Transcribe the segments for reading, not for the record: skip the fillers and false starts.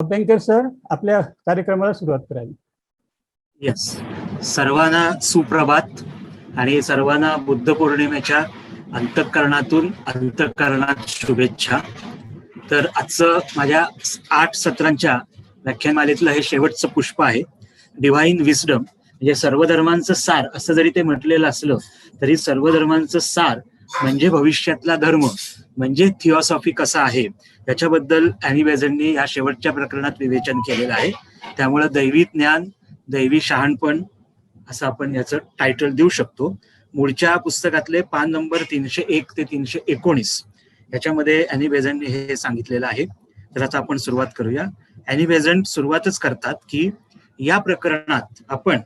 Banker sir आपल्या कार्यक्रमाला सुरुवात करावी. येस, सर्वांना सुप्रभात आणि सर्वांना बुद्ध पौर्णिमेच्या अंतःकरणातून अंतःकरणात शुभेच्छा. तर आजचं माझ्या 8 सत्रांच्या व्याख्यानमालेतलं हे शेवटचं पुष्प आहे, डिव्हाइन विस्डम. म्हणजे सर्व धर्मांचं सार असं जरी ते म्हटलेलं असलं तरी सर्व धर्मांचं सार म्हणजे भविष्यातला धर्म म्हणजे थिओसॉफी कसा आहे त्याच्याबद्दल ॲनी बेझंटनी या शेवटच्या प्रकरणात विवेचन केलेलं आहे. त्यामुळे दैवी ज्ञान, दैवी शहाणपण असं आपण याचं टायटल देऊ शकतो. मूळच्या पुस्तकातले पान नंबर 301 ते 319 याच्यामध्ये ॲनी बेझंटने हे सांगितलेलं आहे. तर आता आपण सुरुवात करूया. ॲनी बेझंट सुरुवातच करतात की या प्रकरणात आपण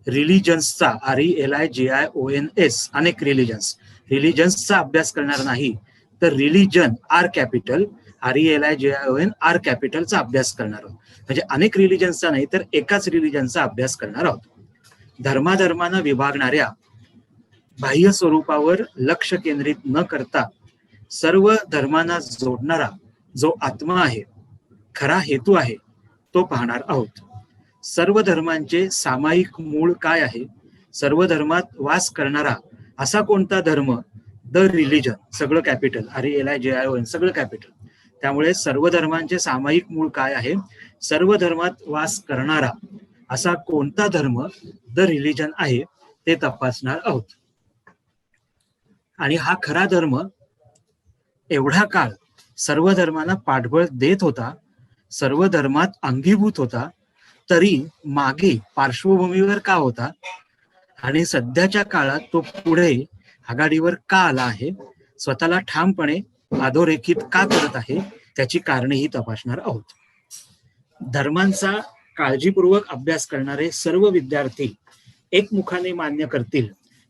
रिलिजन्सचा RELIGIONS अनेक रिलिजन्सचा अभ्यास करणार नाही, तर religion R capital RELIGION R कॅपिटलचा अभ्यास करणार आहोत. म्हणजे अनेक रिलिजन्सचा नाही तर एकाच रिलिजनचा अभ्यास करणार आहोत. धर्माधर्मांना विभागणाऱ्या बाह्य स्वरूपावर लक्ष केंद्रित न करता सर्व धर्मांना जोडणारा जो आत्मा आहे, खरा हेतू आहे, तो पाहणार आहोत. सर्व धर्मांचे सामायिक मूळ काय आहे, सर्व धर्मात वास करणारा असा कोणता धर्म, द रिलिजन सगळं कॅपिटल RELIGION सगळं कॅपिटल. त्यामुळे सर्व धर्मांचे सामायिक मूळ काय आहे, सर्व धर्मात वास करणारा असा कोणता धर्म द रिलिजन आहे ते तपासणार आहोत. आणि हा खरा धर्म एवढा काळ सर्व धर्मांना पाठबळ देत होता, सर्व धर्मात अंगीभूत होता, तरी मागे पार्श्वभूमीवर का होता आणि सध्याच्या काळात तो पुढे आघाडीवर का आला आहे, स्वतःला ठामपणे अधोरेखित का करत आहे, त्याची कारणेही तपासणार आहोत. धर्मांचा काळजीपूर्वक अभ्यास करणारे सर्व विद्यार्थी एकमुखाने मान्य करतील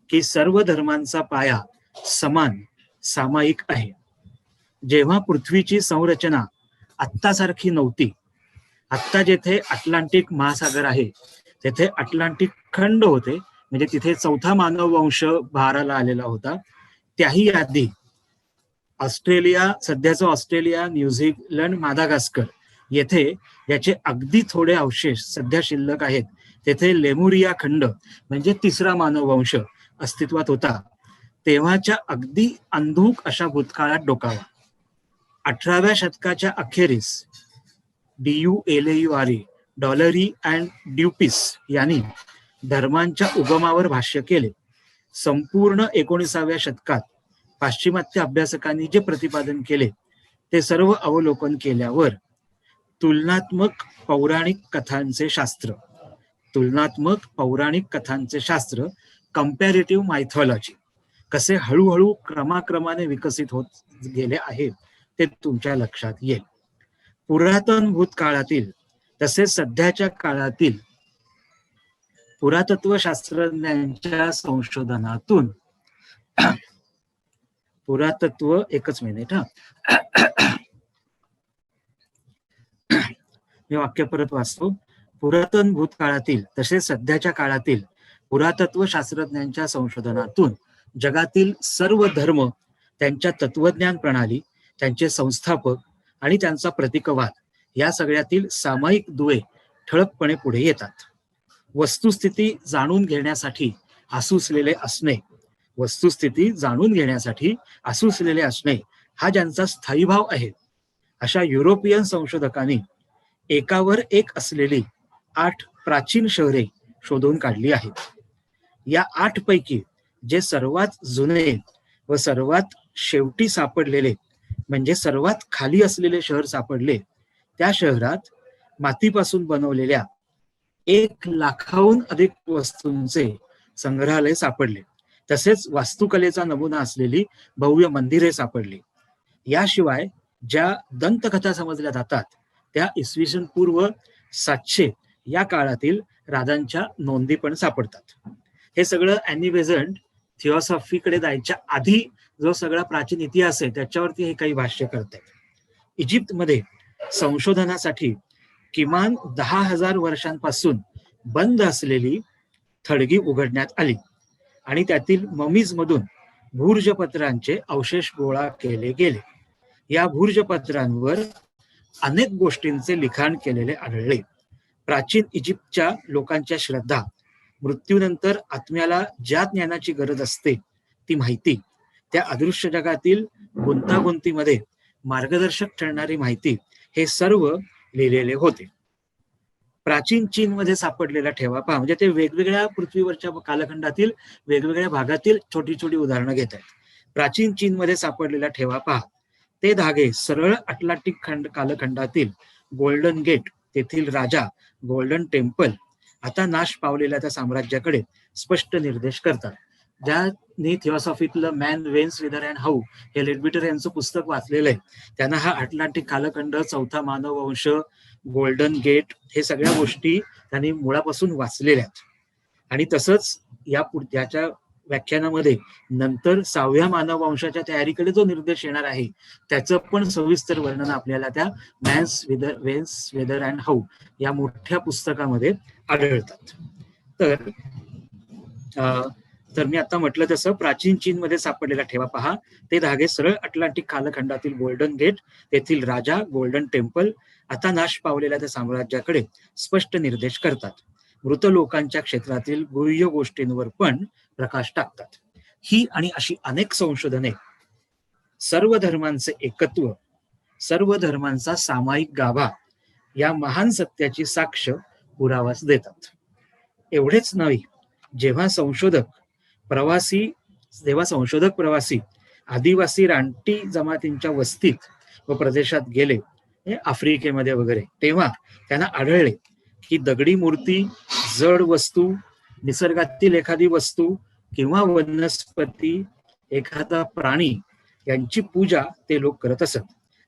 की सर्व धर्मांचा पाया समान सामायिक आहे. जेव्हा पृथ्वीची संरचना आत्तासारखी नव्हती, आत्ता जेथे अटलांटिक महासागर आहे तेथे अटलांटिक खंड होते, म्हणजे तिथे 4था मानव वंश भाराला आलेला होता. त्याही आधी ऑस्ट्रेलिया, सध्याचं ऑस्ट्रेलिया, न्यूझीलंड, मादागास्कर येथे याचे अगदी थोडे अवशेष सध्या शिल्लक आहेत. तेथे लेमुरिया खंड म्हणजे 3रा मानव वंश अस्तित्वात होता. तेव्हाच्या अगदी अंधुक अशा भूतकाळात डोकावा. 18व्या शतकाच्या अखेरीस DULAURE डॉलरी अँड ड्युपिस यांनी धर्मांच्या उगमावर भाष्य केले. संपूर्ण 19व्या शतकात पाश्चिमात्य अभ्यासकांनी जे प्रतिपादन केले ते सर्व अवलोकन केल्यावर तुलनात्मक पौराणिक कथांचे शास्त्र कंपॅरेटिव्ह मायथॉलॉजी कसे हळूहळू क्रमाक्रमाने विकसित होत गेले आहे ते तुमच्या लक्षात येईल. पुरातन भूतकाळातील तसेच सध्याच्या काळातील पुरातत्व शास्त्रज्ञांच्या संशोधनातून मी वाक्य परत वाचतो. पुरातन भूतकाळातील तसेच सध्याच्या काळातील पुरातत्व शास्त्रज्ञांच्या संशोधनातून जगातील सर्व धर्म, त्यांच्या तत्वज्ञान प्रणाली, त्यांचे संस्थापक आणि त्यांचा प्रतीकवाद या सगळ्यातील सामायिक दुवे ठळकपणे पुढे येतात. वस्तुस्थिती जाणून घेण्यासाठी आसुसलेले असणे हा ज्यांचा स्थायी भाव आहे, अशा युरोपियन संशोधकांनी एकावर एक असलेली 8 प्राचीन शहरे शोधून काढली आहेत. या 8 पैकी जे सर्वात जुने व सर्वात शेवटी सापडलेले म्हणजे सर्वात खाली असलेले शहर सापडले, त्या शहरात मातीपासून बनवलेल्या 1 लाखाहून अधिक वस्तूंचे संग्रहालय सापडले. तसेच वास्तुकलेचा नमुना असलेली भव्य मंदिरे सापडली. याशिवाय ज्या दंतकथा समजल्या जातात त्या इसवी पूर्व 700 या काळातील राजांच्या नोंदी पण सापडतात. हे सगळं ॲनी बेझंट थिओसॉफीकडे जायच्या आधी जो सगळा प्राचीन इतिहास आहे त्याच्यावरती हे काही भाष्य करतात. इजिप्तमध्ये संशोधनासाठी किमान 10,000 वर्षांपासून बंद असलेली थडगी उघडण्यात आली आणि त्यातील ममीज मधून भूर्जपत्रांचे अवशेष गोळा केले गेले. या भूर्जपत्रांवर अनेक गोष्टींचे लिखाण केलेले आढळले. प्राचीन इजिप्तच्या लोकांच्या श्रद्धा, मृत्यूनंतर आत्म्याला ज्या ज्ञानाची गरज असते ती माहिती, त्या अदृश्य जगातील गुंतागुंतीमध्ये मार्गदर्शक ठरणारी माहिती, हे सर्व लिहिलेले होते. प्राचीन चीनमध्ये सापडलेला ठेवा पहा, म्हणजे ते वेगवेगळ्या पृथ्वीवरच्या कालखंडातील वेगवेगळ्या भागातील छोटी छोटी उदाहरणं घेत आहेत. प्राचीन चीनमध्ये सापडलेला ठेवा पहा, ते धागे सरळ अटलांटिक कालखंडातील गोल्डन गेट, तेथील राजा, गोल्डन टेम्पल, आता नाश पावलेल्या त्या साम्राज्याकडे स्पष्ट निर्देश करतात. ज्यांनी थिओसॉफीतलं मॅन, वेन्स, विदर अँड हाऊ हे लेडबिटर यांचं पुस्तक वाचलेलं आहे, त्यांना हा अटलांटिक कालखंड, चौथा मानव वंश, गोल्डन गेट, हे सगळ्या गोष्टी त्यांनी मुळापासून वाचलेल्या आहेत. आणि तसंच याच्या व्याख्यानामध्ये नंतर 6व्या मानव वंशाच्या तयारीकडे जो निर्देश येणार आहे त्याचं पण सविस्तर वर्णन आपल्याला त्या mans, whens, whether and how या मोठ्या पुस्तकामध्ये आढळतात. तर मी आता म्हटलं तसं प्राचीन चीनमध्ये सापडलेला ठेवा पहा, ते धागे सरळ अटलांटिक कालखंडातील गोल्डन गेट, तेथील राजा, गोल्डन टेम्पल, आता नाश पावलेल्या त्या साम्राज्याकडे स्पष्ट निर्देश करतात. मृत लोकांच्या क्षेत्रातील गुह्य गोष्टींवर पण प्रकाश टाकतात. ही आणि अशी अनेक संशोधने सर्व धर्मांचे एकत्व, सर्व धर्मांचा सामायिक गाभा या महान सत्याची साक्ष पुरावास देतात. एवढेच नव्हे, जेव्हा संशोधक प्रवासी आदिवासी रानटी जमातींच्या वस्तीत व प्रदेशात गेले, आफ्रिकेमध्ये वगैरे, तेव्हा त्यांना आढळले की दगडी मूर्ती, जड वस्तू, निसर्गातील एखादी वस्तू किंवा वनस्पती, एखादा प्राणी यांची पूजा ते लोक करत असत.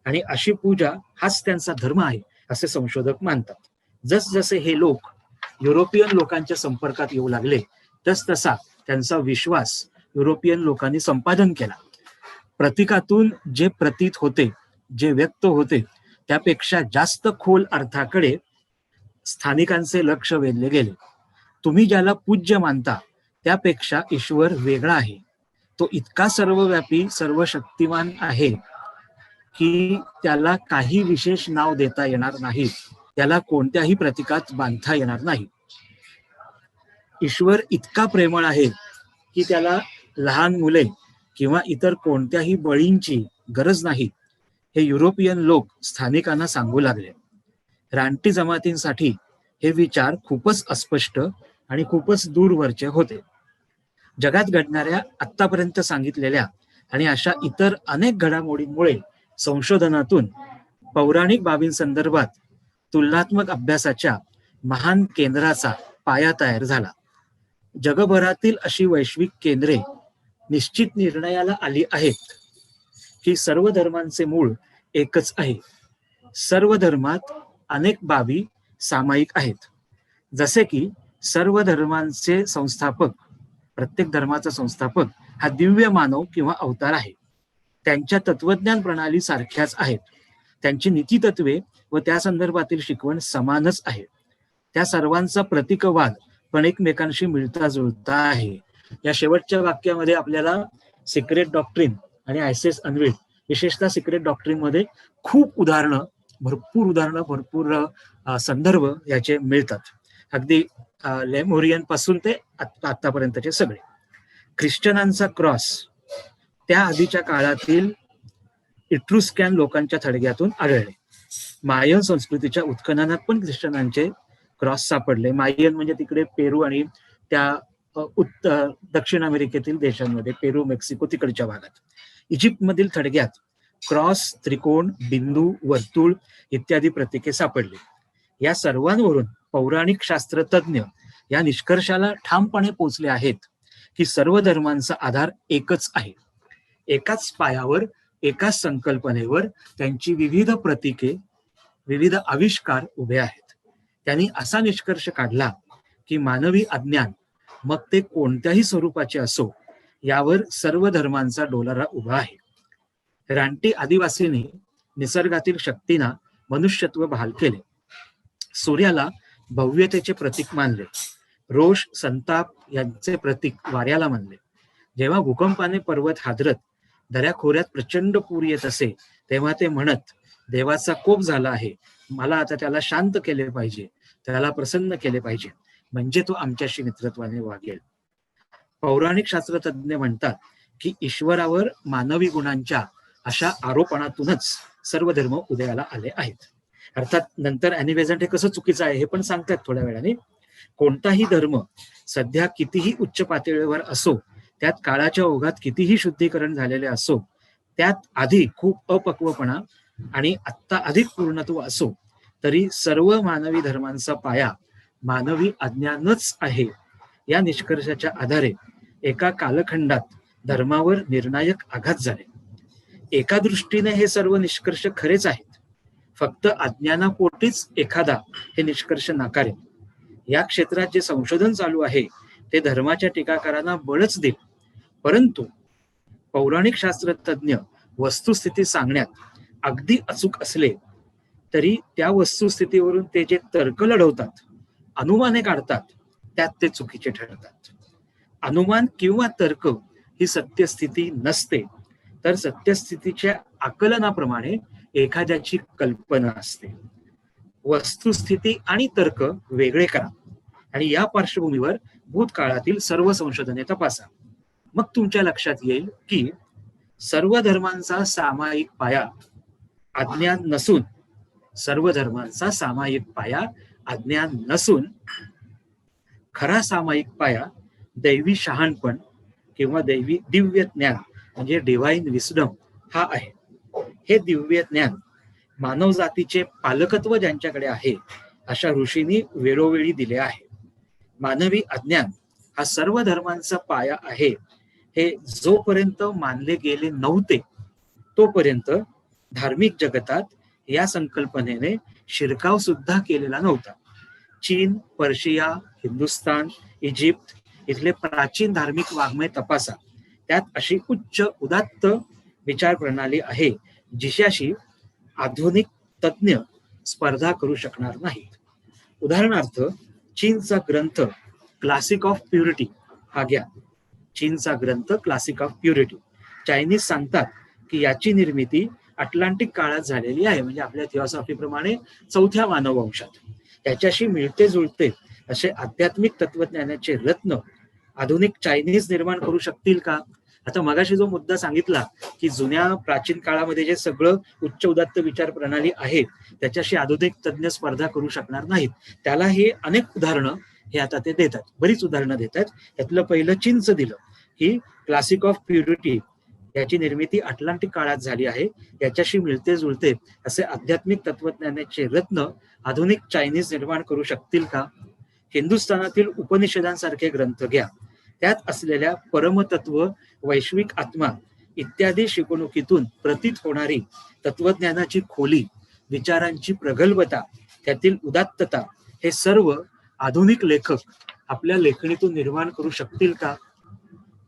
आणि अशी पूजा हाच त्यांचा धर्म आहे असे संशोधक मानतात. जसजसे हे लोक युरोपियन लोकांच्या संपर्कात येऊ लागले तसा त्यांचा विश्वास युरोपियन लोकांनी संपादन केला. प्रतीकातून जे प्रतीत होते, जे व्यक्त होते, त्यापेक्षा जास्त खोल अर्थाकडे स्थानिकांचे लक्ष वेधले गेले. तुम्ही ज्याला पूज्य मानता त्यापेक्षा ईश्वर वेगळा आहे. तो इतका सर्वव्यापी, सर्वशक्तिमान आहे की त्याला काही विशेष नाव देता येणार नाही, त्याला कोणत्याही प्रतीकात बांधता येणार नाही. ईश्वर इतका प्रेमळ आहे की त्याला लहान मुले किंवा इतर कोणत्याही बळींची गरज नाही, हे युरोपियन लोक स्थानिकांना सांगू लागले. रानटी जमातींसाठी हे विचार खूपच अस्पष्ट आणि खूपच दूरवरचे होते. जगात घडणाऱ्या आतापर्यंत सांगितलेल्या आणि अशा इतर अनेक घडामोडींमुळे संशोधनातून पौराणिक बाबींसंदर्भात तुलनात्मक अभ्यासाच्या महान केंद्राचा पाया तयार झाला. जगभरातील अशी वैश्विक केंद्रे निश्चित निर्णयाला आली आहेत की सर्व धर्मांचे मूळ एकच आहे. सर्व धर्मात अनेक बाबी सामायिक आहेत. जसे की सर्व धर्मांचे संस्थापक, प्रत्येक धर्माचा संस्थापक हा दिव्य मानव किंवा अवतार आहे. त्यांच्या तत्वज्ञान प्रणाली सारख्याच आहेत. त्यांची नीतितत्वे व त्या संदर्भातील शिकवण समानच आहे. त्या सर्वांचा प्रतीकवाद पण एकमेकांशी मिळता जुळता आहे. या शेवटच्या वाक्यामध्ये आपल्याला सिक्रेट डॉक्ट्रिन आणि आयसेस अनवील्ड, विशेषतः सिक्रेट डॉक्ट्रिन मध्ये खूप उदाहरणं, भरपूर संदर्भ याचे मिळतात. अगदी लेमोरियन पासून ते आतापर्यंतचे सगळे. ख्रिश्चनांचा क्रॉस त्या आधीच्या काळातील इट्रुस्कॅन लोकांच्या थडग्यातून आढळले. मायन संस्कृतीच्या उत्खननात पण ख्रिश्चनांचे क्रॉस सापडले. मायन म्हणजे तिकडे पेरू आणि त्या दक्षिण अमेरिकेतील देशांमध्ये, पेरू, मेक्सिको तिकडच्या भागात. इजिप्तमधील थडग्यात क्रॉस, त्रिकोण, बिंदू, वर्तुळ इत्यादी प्रतीके सापडली. या सर्वांवरून पौराणिक शास्त्रज्ञ या निष्कर्षाला ठामपणे पोचले आहेत की सर्व धर्मांचा आधार एकच आहे. एकाच पायावर, एकाच संकल्पनेवर त्यांची विविध प्रतीके, विविध आविष्कार उभे आहेत. त्यांनी असा निष्कर्ष काढला की मानवी अज्ञान, मग ते कोणत्याही स्वरूपाचे असो, यावर सर्व धर्मांचा डोलारा उभा आहे. रानटी आदिवासींनी निसर्गातील शक्तींना मनुष्यत्व बहाल केले. सूर्याला भव्यतेचे प्रतीक मानले. रोष, संताप यांचे प्रतीक वाऱ्याला मानले. जेव्हा भूकंपाने पर्वत हादरत दऱ्याखोऱ्यात प्रचंड पूर येत असे, तेव्हा ते म्हणत, देवाचा कोप झाला आहे, मला आता त्याला शांत केले पाहिजे, त्याला प्रसन्न केले पाहिजे, म्हणजे तो आमच्याशी मित्रत्वाने वागेल. पौराणिक शास्त्रज्ञ म्हणतात की ईश्वरावर मानवी गुणांच्या अशा आरोपणातूनच सर्व धर्म उदयाला आले आहेत. अर्थात नंतर ॲनिबेझंट हे कसं चुकीचं आहे हे पण सांगतात थोड्या वेळाने. कोणताही धर्म सध्या कितीही उच्च पातळीवर असो, त्यात काळाच्या ओघात कितीही शुद्धीकरण झालेले असो, त्यात आधी खूप अपक्वपणा आणि आत्ता अधिक पूर्णत्व असो, तरी सर्व मानवी धर्मांचा पाया मानवी अज्ञानच आहे, या निष्कर्षाच्या आधारे एका कालखंडात धर्मावर निर्णायक आघात झाले. एका दृष्टीने हे सर्व निष्कर्ष खरेच आहेत, फक्त अज्ञानापोटीच एखादा हे निष्कर्ष नाकारेल. या क्षेत्रात जे संशोधन चालू आहे ते धर्माच्या टीकाकारांना बळच देईल, परंतु पौराणिक शास्त्रज्ञ वस्तुस्थिती सांगण्यात अगदी अचूक असले तरी त्या वस्तुस्थितीवरून ते जे तर्क लढवतात, अनुमाने काढतात, त्यात ते चुकीचे ठरतात. अनुमान किंवा तर्क ही सत्यस्थिती नसते, तर सत्यस्थितीच्या आकलनाप्रमाणे एखाद्याची कल्पना असते. वस्तुस्थिती आणि तर्क वेगळे करा आणि या पार्श्वभूमीवर भूतकाळातील सर्व संशोधने तपासा. मग तुमच्या लक्षात येईल की सर्व धर्मांचा सामायिक पाया अज्ञान नसून सर्व धर्मांचा सामायिक पाया अज्ञान नसून खरा सामायिक पाया दैवी शहाणपण किंवा दैवी दिव्य ज्ञान म्हणजे डिव्हाइन विस्डम हा आहे. हे दिव्य ज्ञान मानवजातीचे पालकत्व ज्यांच्याकडे आहे अशा ऋषींनी वेळोवेळी दिले आहे. मानवी अज्ञान हा सर्व धर्मांचा पाया आहे हे जोपर्यंत मानले गेले नव्हते तोपर्यंत धार्मिक जगतात या संकल्पनेने शिरकाव सुद्धा केलेला नव्हता. चीन, पर्शिया, हिंदुस्थान, इजिप्त इथले प्राचीन धार्मिक वाङ्मय तपासा, त्यात अशी उच्च उदात्त विचार प्रणाली आहे जिच्याशी आधुनिक तज्ञ स्पर्धा करू शकणार नाहीत. उदाहरणार्थ चीनचा ग्रंथ क्लासिक ऑफ प्युरिटी हा घ्या. चीनचा ग्रंथ क्लासिक ऑफ प्युरिटी. चायनीज सांगतात की याची निर्मिती अटलांटिक काळात झालेली आहे, म्हणजे आपल्या थिओसॉफीप्रमाणे 4थ्या मानववंशात. त्याच्याशी मिळते जुळते असे आध्यात्मिक तत्वज्ञानाचे रत्न आधुनिक चायनीज निर्माण करू शकतील का? आता मगाशी जो मुद्दा सांगितला की जुन्या प्राचीन काळामध्ये जे सगळं उच्च उदात्त विचार प्रणाली आहे त्याच्याशी आधुनिक तज्ञ स्पर्धा करू शकणार नाहीत, त्याला हे अनेक उदाहरणं हे आता ते देतात, बरीच उदाहरणं देतात. त्यातलं पहिलं चीनचं दिलं की क्लासिक ऑफ प्युरिटी याची निर्मिती अटलांटिक काळात झाली आहे, याच्याशी मिळते जुळते असे आध्यात्मिक तत्वज्ञानाचे रत्न आधुनिक चायनीज निर्माण करू शकतील का? हिंदुस्थानातील उपनिषदांसारखे ग्रंथ घ्या. त्यात असलेल्या परमतत्व, वैश्विक आत्मा इत्यादी शिकवणुकीतून प्रतीत होणारी तत्वज्ञानाची खोली, विचारांची प्रगल्भता, त्यातील उदात्तता हे सर्व आधुनिक लेखक आपल्या लेखणीतून निर्माण करू शकतील का?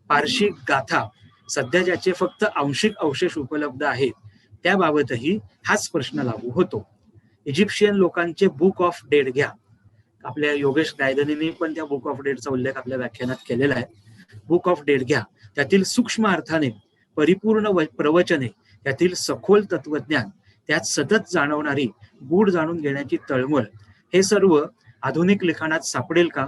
पारशी गाथा सध्या ज्याचे फक्त आंशिक अवशेष उपलब्ध आहेत त्याबाबतही हाच प्रश्न लागू होतो. इजिप्शियन लोकांचे बुक ऑफ डेड घ्या. आपल्या योगेश गायधनींनी पण त्या बुक ऑफ डेडचा उल्लेख आपल्या व्याख्यानात केलेला आहे. बुक ऑफ डेड घ्या. त्यातील सूक्ष्म अर्थाने परिपूर्ण प्रवचने, त्यातील सखोल तत्वज्ञान, त्यात सतत जाणवणारी गूढ जाणून घेण्याची तळमळ हे सर्व आधुनिक लिखाणात सापडेल का?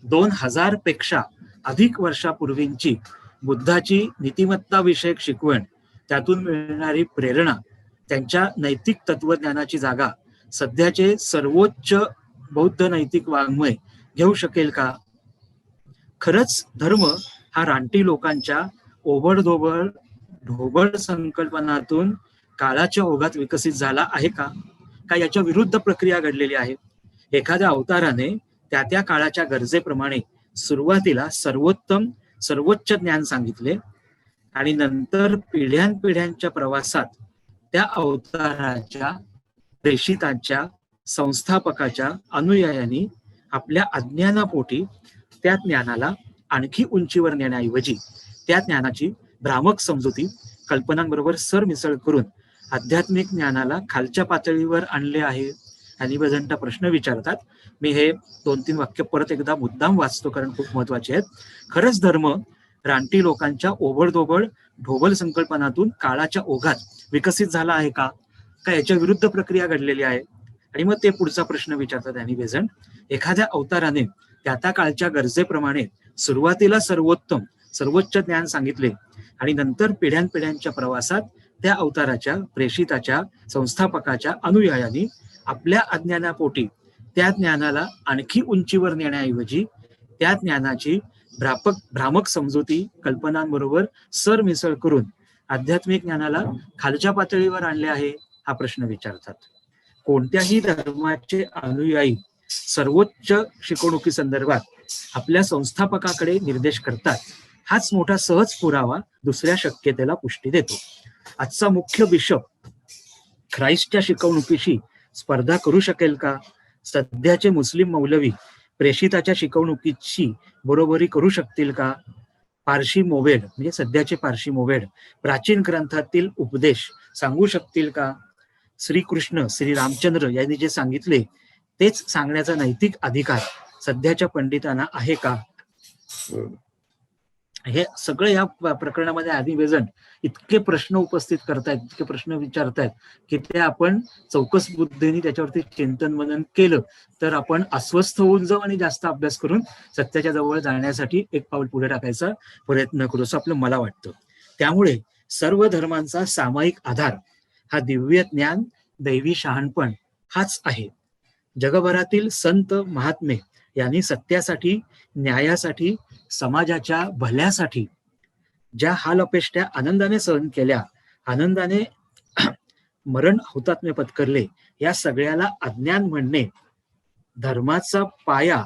2000 पेक्षा अधिक वर्षापूर्वींची बुद्धाची नीतिमत्ता विषयक शिकवण, त्यातून मिळणारी प्रेरणा, त्यांच्या नैतिक तत्वज्ञानाची जागा सध्याचे सर्वोच्च बौद्ध नैतिक वाङ्मय घेऊ शकेल का? खरंच धर्म हा रानटी लोकांच्या ओबडधोबड ढोबळ संकल्पनातून काळाच्या ओघात विकसित झाला आहे का? का याच्या विरुद्ध प्रक्रिया घडलेली आहे? एखाद्या अवताराने त्या त्या काळाच्या गरजेप्रमाणे सुरुवातीला सर्वोच्च ज्ञान सांगितले आणि नंतर पिढ्यानपिढ्यांच्या प्रवासात त्या अवताराच्या, प्रेषितांच्या, संस्थापकाच्या अनुयायांनी आपल्या अज्ञानापोटी त्या ज्ञानाला आणखी उंचीवर नेण्याऐवजी त्या ज्ञानाची भ्रामक समजुती कल्पनांबरोबर सरमिसळ करून आध्यात्मिक ज्ञानाला खालच्या पातळीवर आणले आहे. ॲनिबेझंट प्रश्न विचारतात. मी हे 2-3 वाक्य परत एकदा मुद्दाम वाचतो कारण खूप महत्वाचे आहेत. खरंच धर्म रानटी लोकांच्या ओबडधोबड ढोबल संकल्पनातून काळाच्या ओघात विकसित झाला आहे का? का याच्या विरुद्ध प्रक्रिया घडलेली आहे? आणि मग ते पुढचा प्रश्न विचारतात ॲनी बेझंट. एखाद्या अवताराने त्या काळच्या गरजेप्रमाणे सुरुवातीला सर्वोच्च ज्ञान सांगितले आणि नंतर पिढ्यानपिढ्यांच्या प्रवासात त्या अवताराच्या, प्रेषिताच्या, संस्थापकाच्या अनुयायांनी आपल्या अज्ञानापोटी त्या ज्ञानाला आणखी उंचीवर नेण्याऐवजी त्या ज्ञानाची भ्रामक समजुती कल्पनांबरोबर सरमिसळ करून आध्यात्मिक ज्ञानाला खालच्या पातळीवर आणले आहे, हा प्रश्न विचारतात. कोणत्याही धर्माचे अनुयायी सर्वोच्च शिकवणुकी संदर्भात आपल्या संस्थापकाकडे निर्देश करतात, हाच मोठा सहज पुरावा दुसऱ्या शक्यतेला पुष्टी देतो. आजचा मुख्य बिशप ख्राइस्टच्या शिकवणुकीशी स्पर्धा करू शकेल का? सध्याचे मुस्लिम मौलवी प्रेषिताच्या शिकवणुकीची बरोबरी करू शकतील का? पारशी मोवेड म्हणजे सध्याचे पारशी मोवेड प्राचीन ग्रंथातील उपदेश सांगू शकतील का? श्रीकृष्ण, श्री रामचंद्र यांनी जे सांगितले तेच सांगण्याचा नैतिक अधिकार सध्याच्या पंडितांना आहे का? हे सगळं या प्रकरणामध्ये ॲनी बेझंट इतके प्रश्न उपस्थित करतायत, इतके प्रश्न विचारतायत की ते आपण चौकस बुद्धीने त्याच्यावरती चिंतन मनन केलं तर आपण अस्वस्थ होऊन जाऊ आणि जास्त अभ्यास करून सत्याच्या जवळ जाण्यासाठी एक पाऊल पुढे टाकायचा प्रयत्न करू, असं आपलं मला वाटतं. त्यामुळे सर्व धर्मांचा सामायिक आधार हा दिव्य ज्ञान, दैवी शहाणपण हाच आहे. जगभरातील संत महात्मे यांनी सत्यासाठी, न्यायासाठी, समाजाच्या भल्यासाठी ज्या हाल अपेष्ट्या आनंदाने सहन केल्या, आनंदाने मरण हुतात्म्य पत्करले, या सगळ्याला अज्ञान म्हणणे, धर्माचा पाया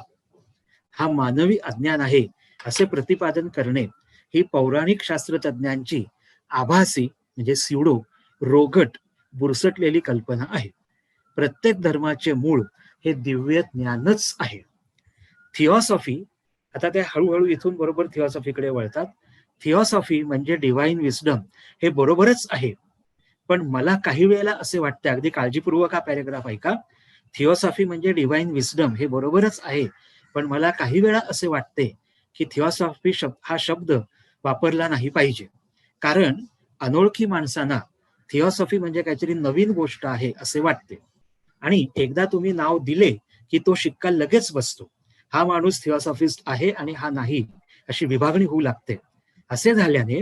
हा मानवी अज्ञान आहे असे प्रतिपादन करणे ही पौराणिक शास्त्रज्ञांची आभासी म्हणजे स्युडो, रोगट, बुरसटलेली कल्पना आहे. प्रत्येक धर्माचे मूळ हे दिव्य ज्ञानच आहे. थिऑसॉफी, आता ते हळूहळू इथून बरोबर थिऑसॉफीकडे वळतात. थिऑसॉफी म्हणजे डिव्हाइन विस्डम हे बरोबरच आहे, पण मला काही वेळेला असे वाटते, अगदी काळजीपूर्वक हा पॅरेग्राफ ऐका. थिऑसॉफी म्हणजे डिव्हाइन विस्डम हे बरोबरच आहे, पण मला काही वेळा असे वाटते की थिऑसॉफी हा शब्द वापरला नाही पाहिजे, कारण अनोळखी माणसांना थिऑसॉफी म्हणजे काहीतरी नवीन गोष्ट आहे असे वाटते आणि एकदा तुम्ही नाव दिले की तो शिक्का लगेच बसतो. हा माणूस थिऑसॉफिस्ट आहे आणि हा नाही अशी विभागणी होऊ लागते. असे झाल्याने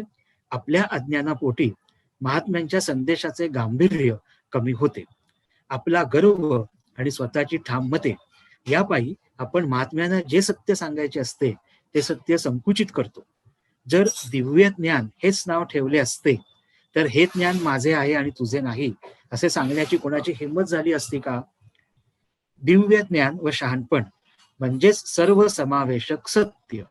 आपल्या अज्ञानापोटी महात्म्यांच्या संदेशाचे गांभीर्य कमी होते. आपला गर्व आणि स्वतःची ठाम मते यापायी आपण महात्म्यांना जे सत्य सांगायचे असते ते सत्य संकुचित करतो. जर दिव्य ज्ञान हेच नाव ठेवले असते तर हे ज्ञान माझे आहे आणि तुझे नाही असे सांगण्याची कोणाची हिंमत झाली असती का? दिव्य ज्ञान व शहाणपण म्हणजेच सर्व समावेशक सत्य.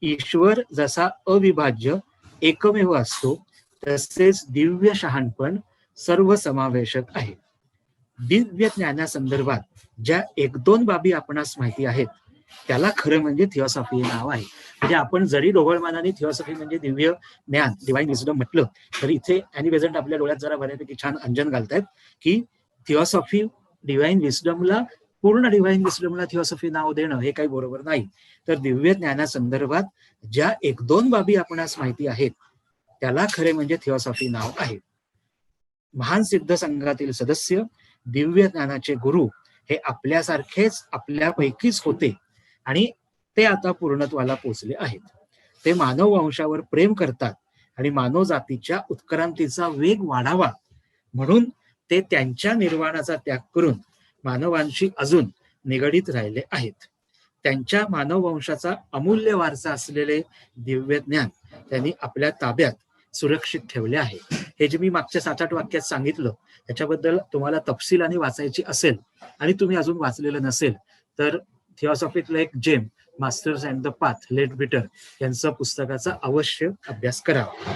ईश्वर जसा अविभाज्य एकमेव असतो तसेच दिव्य शहाणपण सर्व समावेशक आहे. दिव्य ज्ञानासंदर्भात ज्या एक दोन बाबी आपणास माहिती आहेत त्याला खरं म्हणजे थिऑसॉफी हे नाव आहे. म्हणजे आपण जरी ढोबळमानाने थिऑसॉफी म्हणजे दिव्य ज्ञान, डिव्हाइन विस्डम म्हटलं तरी इथे ॲनी बेझंट आपल्या डोळ्यात जरा बऱ्यापैकी छान अंजन घालतायत की थिऑसॉफी डिव्हाइन विस्डमला, पूर्ण डिव्हाइन विस्डमला थिऑसॉफी नाव देणं हे काही बरोबर नाही. तर दिव्य ज्ञानासंदर्भात ज्या एक दोन बाबी आपणास माहिती आहेत त्याला खरे म्हणजे थिऑसॉफी नाव आहे. महान सिद्ध संघातील सदस्य, दिव्य ज्ञानाचे गुरु हे आपल्यासारखेच आपल्यापैकीच होते आणि ते आता पूर्णत्वाला पोचले आहेत. ते मानव वंशावर प्रेम करतात आणि मानव जातीच्या उत्क्रांतीचा वेग वाढावा म्हणून ते त्यांच्या निर्वाणाचा त्याग करून मानवांशी अजून निगडीत राहिले आहेत. त्यांच्या मानव वंशाचा अमूल्य वारसा असलेले दिव्य ज्ञान त्यांनी आपल्या ताब्यात सुरक्षित ठेवले आहे. हे जे मी मागच्या 7-8 वाक्यात सांगितलं त्याच्याबद्दल तुम्हाला तपशिलाने वाचायची असेल आणि तुम्ही अजून वाचलेलं नसेल तर थिऑसॉफीतलं एक gem, masters and the path, Leadbeater यांचं पुस्तकाचा अवश्य अभ्यास करावा.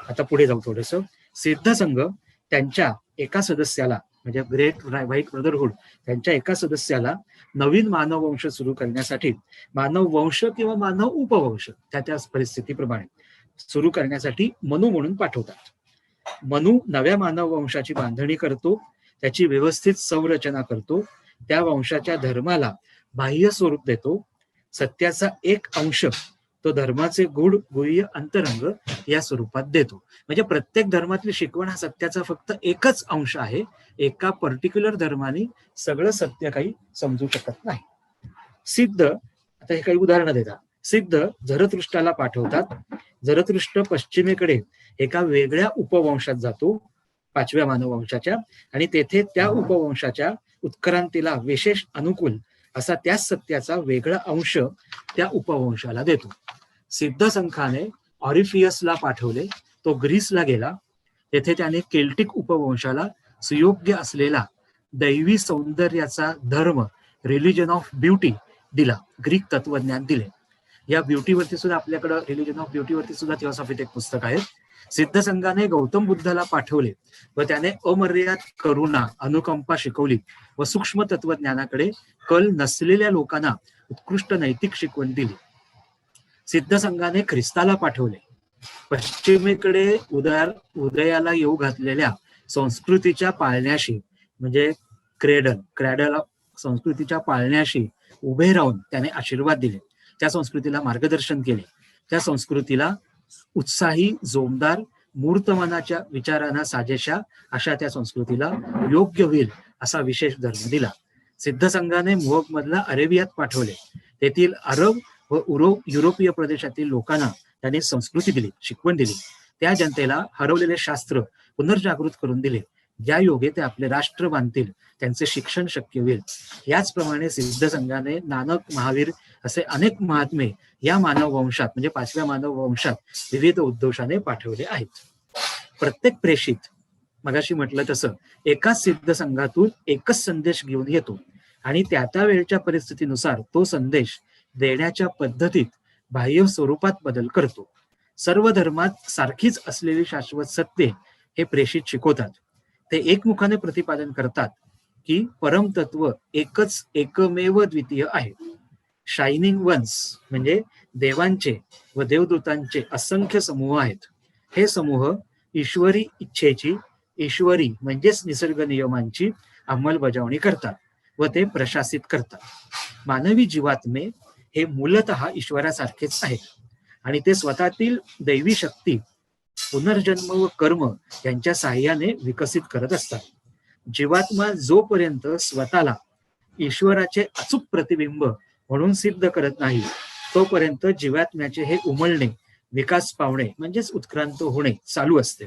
आता पुढे जाऊ थोडस. सिद्ध संघ त्यांच्या एका सदस्याला म्हणजे ग्रेट व्हाईट ब्रदरहुड त्यांच्या एका सदस्याला नवीन मानव वंश सुरू करण्यासाठी, मानव वंश किंवा मानव उपवंश त्या परिस्थितीप्रमाणे सुरू करण्यासाठी मनू म्हणून पाठवतात. मनू नव्या मानव वंशाची बांधणी करतो, त्याची व्यवस्थित संरचना करतो, त्या वंशाच्या धर्माला बाह्य स्वरूप देतो, सत्याचा एक अंश तो धर्माचे गूढ गुह्य अंतरंग या स्वरूपात देतो. म्हणजे प्रत्येक धर्मातली शिकवण हा सत्याचा फक्त एकच अंश आहे. एका पर्टिक्युलर धर्माने सगळं सत्य काही समजू शकत नाही. सिद्ध, आता हे काही उदाहरणं देतात. सिद्ध झरतृष्टाला पाठवतात. झरतृष्ट पश्चिमेकडे एका वेगळ्या उपवंशात जातो, 5व्या मानववंशाच्या, आणि तेथे त्या उपवंशाच्या उत्क्रांतीला विशेष अनुकूल असा त्याच सत्याचा वेगळा अंश त्या उपवंशाला देतो. सिद्ध संखाने ऑरिफियसला पाठवले. तो ग्रीसला गेला. तेथे त्याने केल्टिक उपवंशाला सुयोग्य असलेला दैवी सौंदर्याचा धर्म, रिलिजन ऑफ ब्युटी दिला, ग्रीक तत्वज्ञान दिले. या ब्युटीवरती सुद्धा आपल्याकडं, रिलिजन ऑफ ब्युटीवरती सुद्धा थिओसॉफीत एक पुस्तक आहे. सिद्ध संघाने गौतम बुद्धाला पाठवले व त्याने अमर्याद करुणा, अनुकंपा शिकवली व सूक्ष्म तत्वज्ञानाकडे कल नसलेल्या लोकांना उत्कृष्ट नैतिक शिकवण दिली. सिद्ध संघाने ख्रिस्ताला पाठवले. पश्चिमेकडे उदयाला येऊ घातलेल्या संस्कृतीच्या पाळण्याशी, म्हणजे क्रॅडल संस्कृतीच्या पाळण्याशी उभे राहून त्याने आशीर्वाद दिले. त्या संस्कृतीला मार्गदर्शन केले. त्या संस्कृतीला उत्साही, जोमदार, मूर्तमनाच्या विचारांना साजेशा अशा त्या संस्कृतीला योग्य होईल असा विशेष धर्म दिला. सिद्ध संघाने मधला अरेबियात पाठवले. तेथील अरब व युरोपीय प्रदेशातील लोकांना त्यांनी संस्कृती दिली, शिकवण दिली. त्या जनतेला हरवलेले शास्त्र पुनर्जागृत करून दिले. ज्या योगे ते आपले राष्ट्र बांधतील, त्यांचे शिक्षण शक्य होईल. याचप्रमाणे सिद्ध संघाने नानक, महावीर असे अनेक महात्मे या मानव वंशात, म्हणजे 5व्या मानव वंशात विविध उद्देशाने पाठवले आहेत. प्रत्येक प्रेषित, मगाशी म्हटलं तसं, एकाच सिद्ध संघातून एकच संदेश घेऊन येतो आणि त्या वेळच्या परिस्थितीनुसार तो संदेश देण्याच्या पद्धतीत, बाह्य स्वरूपात बदल करतो. सर्व धर्मात सारखीच असलेली शाश्वत सत्ये हे प्रेषित शिकवतात. ते एकमुखाने प्रतिपादन करतात की परमतत्व एकच, एकमेव द्वितीय आहे. शायनिंग वन्स म्हणजे देवांचे व देवदूतांचे असंख्य समूह आहेत. हे समूह ईश्वरी इच्छेची, ईश्वरी म्हणजेच निसर्ग नियमांची अंमलबजावणी करतात व ते प्रशासित करतात. मानवी जीवात्मे हे मूलतः ईश्वरासारखेच आहेत आणि ते स्वतःतील दैवी शक्ती, पुनर्जन्म व कर्म यांच्या साहाय्याने विकसित करत असतात. जीवात्मा जोपर्यंत स्वतःला ईश्वराचे अचूक प्रतिबिंब म्हणून सिद्ध करत नाही, तोपर्यंत जीवात्म्याचे हे उमलणे, विकास पावणे म्हणजेच उत्क्रांत होणे चालू असते.